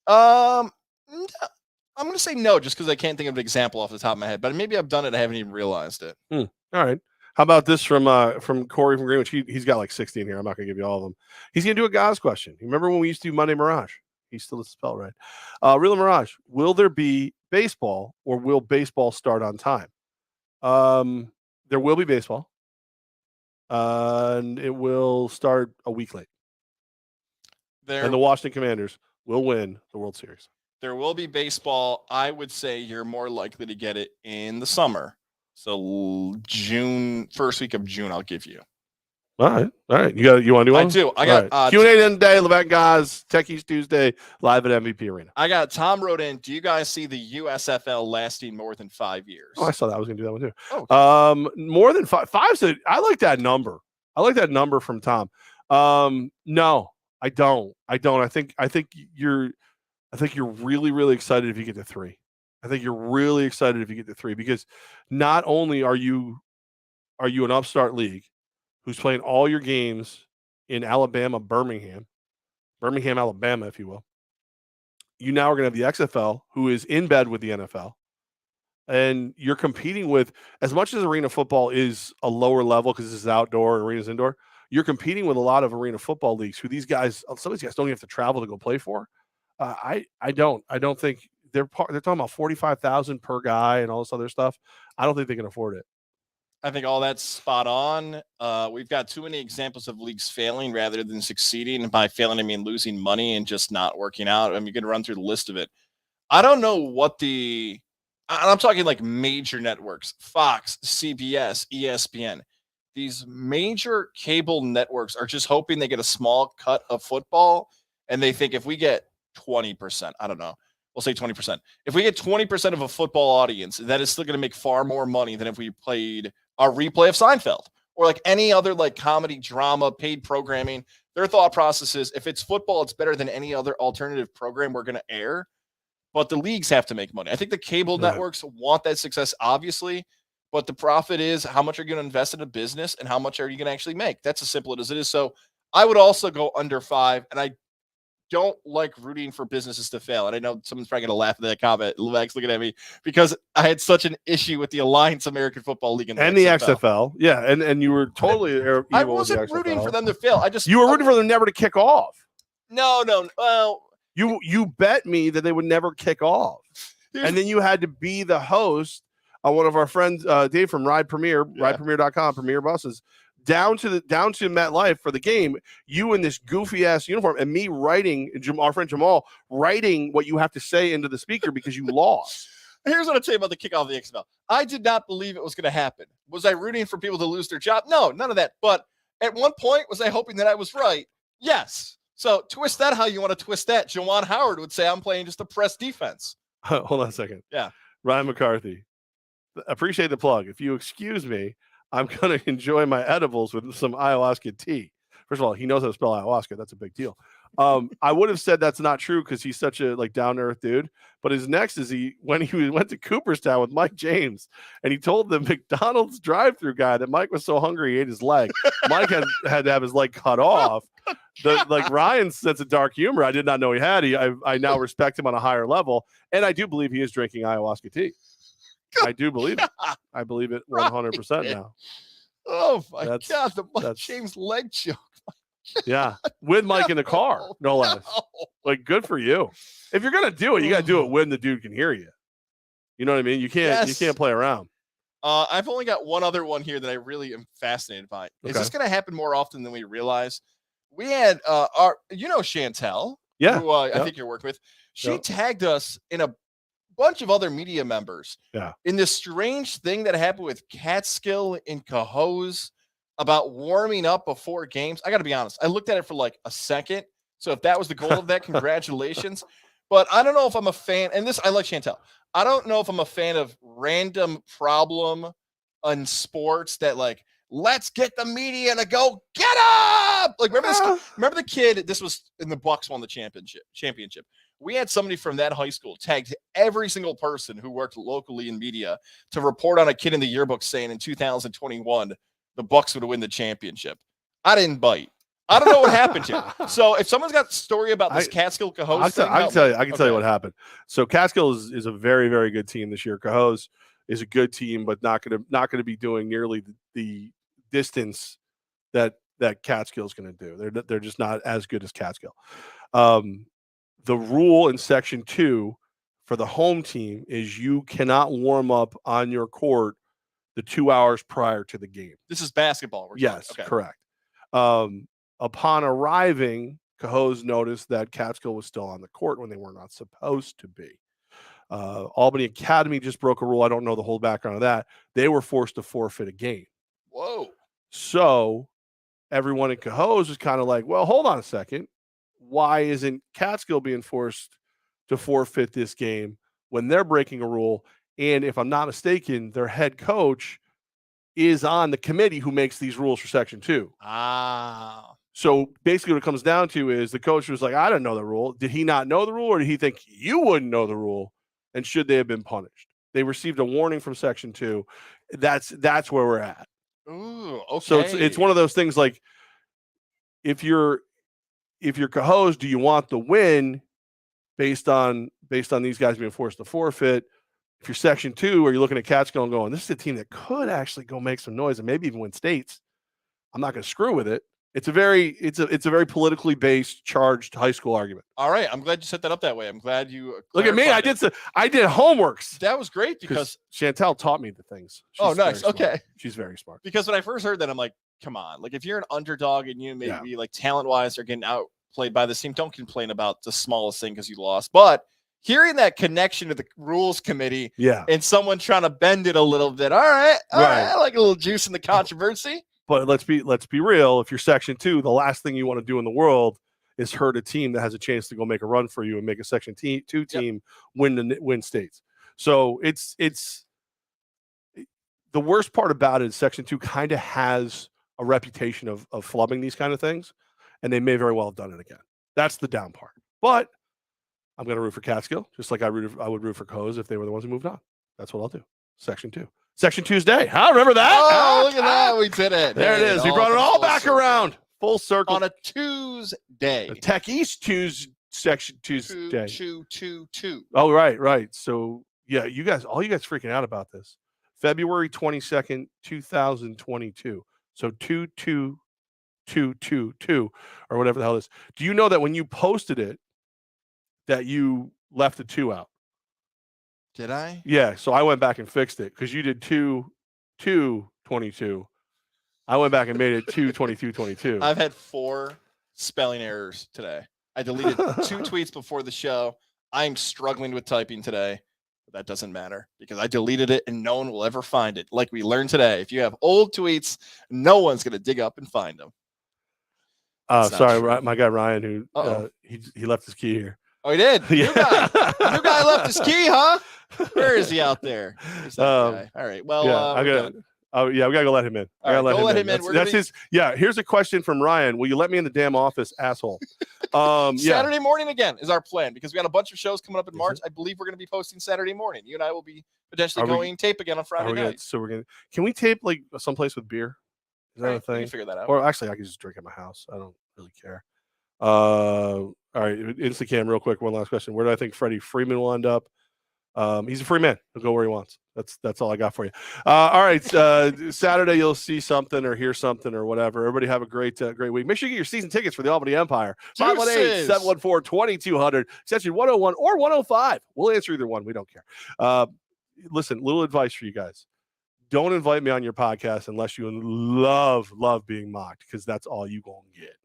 No, I'm going to say no, just because I can't think of an example off the top of my head, but maybe I've done it. I haven't even realized it. All right. How about this from Corey from Greenwich? He's got like 60 in here. I'm not going to give you all of them. He's going to do a Goz question. You remember when we used to do Monday Mirage? He still doesn't spell right. Real Mirage. Will there be baseball or will baseball start on time? There will be baseball. And it will start a week late. And the Washington Commanders will win the World Series. There will be baseball. I would say you're more likely to get it in the summer. So June, first week of June, I'll give you. All right. You want to do one? I do. I got Q&A today, Levack and Goz, Techies Tuesday, live at MVP Arena. I got Tom wrote in. Do you guys see the USFL lasting more than 5 years? Oh, I saw that. I was going to do that one too. Oh, okay. More than five. I like that number. I like that number from Tom. No, I don't. I think you're really, really excited if you get to 3. I think you're really excited if you get to 3 because not only are you an upstart league who's playing all your games in Alabama, Birmingham, Alabama, if you will. You now are going to have the XFL, who is in bed with the NFL. And you're competing with, as much as arena football is a lower level because this is outdoor, arena's indoor, you're competing with a lot of arena football leagues who some of these guys don't even have to travel to go play for. I don't think they're talking about 45,000 per guy and all this other stuff. I don't think they can afford it. I think all that's spot on. We've got too many examples of leagues failing rather than succeeding. By failing, I mean losing money and just not working out. I mean, you can run through the list of it. I don't know what I'm talking like major networks, Fox, CBS, ESPN. These major cable networks are just hoping they get a small cut of football. And they think if we get 20%, I don't know, we'll say 20%. If we get 20% of a football audience, that is still going to make far more money than if we played a replay of Seinfeld or like any other like comedy, drama, paid programming. Their thought process is if it's football, it's better than any other alternative program we're going to air. But the leagues have to make money. I think the cable networks want that success, obviously. But the profit is how much are you going to invest in a business and how much are you going to actually make? That's as simple as it is. So I would also go under 5. And I don't like rooting for businesses to fail. And I know someone's probably going to laugh at that comment. Levack's looking at me because I had such an issue with the Alliance American Football League and the XFL. Yeah. And you were totally evil. I wasn't rooting for them to fail. You were rooting for them never to kick off. No. Well, you bet me that they would never kick off. And then you had to be the host on one of our friends, Dave from Ride Premier, ridepremier.com, Premier Buses, down to MetLife for the game, you in this goofy ass uniform and me writing, our friend Jamal writing what you have to say into the speaker because you lost. Here's what I'll tell you about the kickoff of the XFL. I did not believe it was going to happen. Was I rooting for people to lose their job? No, none of that. But at one point, was I hoping that I was right? Yes. So twist that how you want to twist that. Juwan Howard would say I'm playing just a press defense. Hold on a second. Yeah. Ryan McCarthy. Appreciate the plug. If you excuse me, I'm going to enjoy my edibles with some ayahuasca tea. First of all, he knows how to spell ayahuasca. That's a big deal. I would have said that's not true because he's such a down to earth dude. But his next is when he went to Cooperstown with Mike James and he told the McDonald's drive-through guy that Mike was so hungry he ate his leg. Mike had to have his leg cut off. Ryan's sense of dark humor, I did not know he had. I now respect him on a higher level, and I do believe he is drinking ayahuasca tea. I do believe it. I believe it 100% now. Oh my God, the Mike James leg joke. Yeah, with Mike in the car, no less. Good for you. If you're gonna do it, you gotta do it when the dude can hear you. You know what I mean? You can't play around. I've only got one other one here that I really am fascinated by. Is this gonna happen more often than we realize? We had Chantel, who I think you're working with. She tagged us in a bunch of other media members in this strange thing that happened with Catskill and Cahoes about warming up before games. I got to be honest. I looked at it for like a second. So if that was the goal of that, congratulations. But I don't know if I'm a fan. And I like Chantel. I don't know if I'm a fan of random problem in sports that let's get the media to go get up. Like, remember the kid? This was in the Bucks won the championship. We had somebody from that high school tagged every single person who worked locally in media to report on a kid in the yearbook saying in 2021 the Bucks would win the championship. I didn't bite. I don't know what happened here. So if someone's got a story about this Catskill Cohoes thing, I can tell you what happened. So Catskill is a very, very good team this year. Cohoes is a good team, but not gonna be doing nearly the distance that Catskill is going to do. They're just not as good as Catskill. The rule in Section 2 for the home team is you cannot warm up on your court the 2 hours prior to the game. This is basketball. Yes, correct. Upon arriving, Cohoes noticed that Catskill was still on the court when they were not supposed to be. Albany Academy just broke a rule. I don't know the whole background of that. They were forced to forfeit a game. Whoa. So everyone in Cohoes was kind of like, well, hold on a second. Why isn't Catskill being forced to forfeit this game when they're breaking a rule? And if I'm not mistaken, their head coach is on the committee who makes these rules for Section 2. Ah. So basically what it comes down to is the coach was like, I don't know the rule. Did he not know the rule, or did he think you wouldn't know the rule? And should they have been punished? They received a warning from Section 2. That's where we're at. Ooh, okay. So it's one of those things like, if you're Cohoes, do you want the win based on these guys being forced to forfeit? If you're Section 2, or you're looking at Catskill and going, this is a team that could actually go make some noise and maybe even win states, I'm not going to screw with it. It's a very politically based, charged high school argument. All right, I'm glad you set that up that way. I'm glad you look at me. I did homeworks. That was great because Chantel taught me the things. She's nice. Okay, she's very smart. Because when I first heard that, I'm like, come on. Like, if you're an underdog and you maybe like talent wise are getting outplayed by this team, don't complain about the smallest thing because you lost. But hearing that connection to the rules committee, and someone trying to bend it a little bit. All right, I like a little juice in the controversy. But let's be real. If you're Section 2, the last thing you want to do in the world is hurt a team that has a chance to go make a run for you and make a Section 2 team win states. So it's the worst part about it is Section 2 kind of has a reputation of flubbing these kind of things, and they may very well have done it again. That's the down part. But I'm going to root for Catskill, just like I would root for Cohoes if they were the ones who moved on. That's what I'll do. Section 2. Section Tuesday. Remember that? Oh, look at that. We did it. There it is. We brought it all back around. Full circle. On a Tuesday. The Tech East Section Tuesday. 2. Oh, right. So, yeah, all you guys freaking out about this. February 22nd, 2022. So 2/2/2/2 or whatever the hell it is. Do you know that when you posted it, that you left the 2 out? Did I? Yeah, so I went back and fixed it because you did 2/2/22. I went back and made it 2/22/22. I've had 4 spelling errors today. I deleted 2 tweets before the show. I'm struggling with typing today. But that doesn't matter because I deleted it and no one will ever find it. Like we learned today, if you have old tweets, no one's going to dig up and find them. Sorry, my guy Ryan, who he left his key here. Oh, he did? Yeah. New guy left his key, huh? Where is he out there? Where's that guy? All right. Well, we gotta go let him in. Let him in. That's his. Yeah. Here's a question from Ryan. Will you let me in the damn office, asshole? Saturday morning again is our plan because we got a bunch of shows coming up in March. I believe we're going to be posting Saturday morning. You and I will be potentially going tape again on Friday night. Can we tape like someplace with beer? Is that a thing? We can figure that out. Or actually, I can just drink at my house. I don't really care. All right, Instacam real quick. One last question. Where do I think Freddie Freeman will end up? He's a free man. He'll go where he wants. That's all I got for you. All right, Saturday you'll see something or hear something or whatever. Everybody have a great week. Make sure you get your season tickets for the Albany Empire. 518-714-2200, extension 101 or 105. We'll answer either one. We don't care. Listen, little advice for you guys. Don't invite me on your podcast unless you love being mocked, because that's all you gonna get.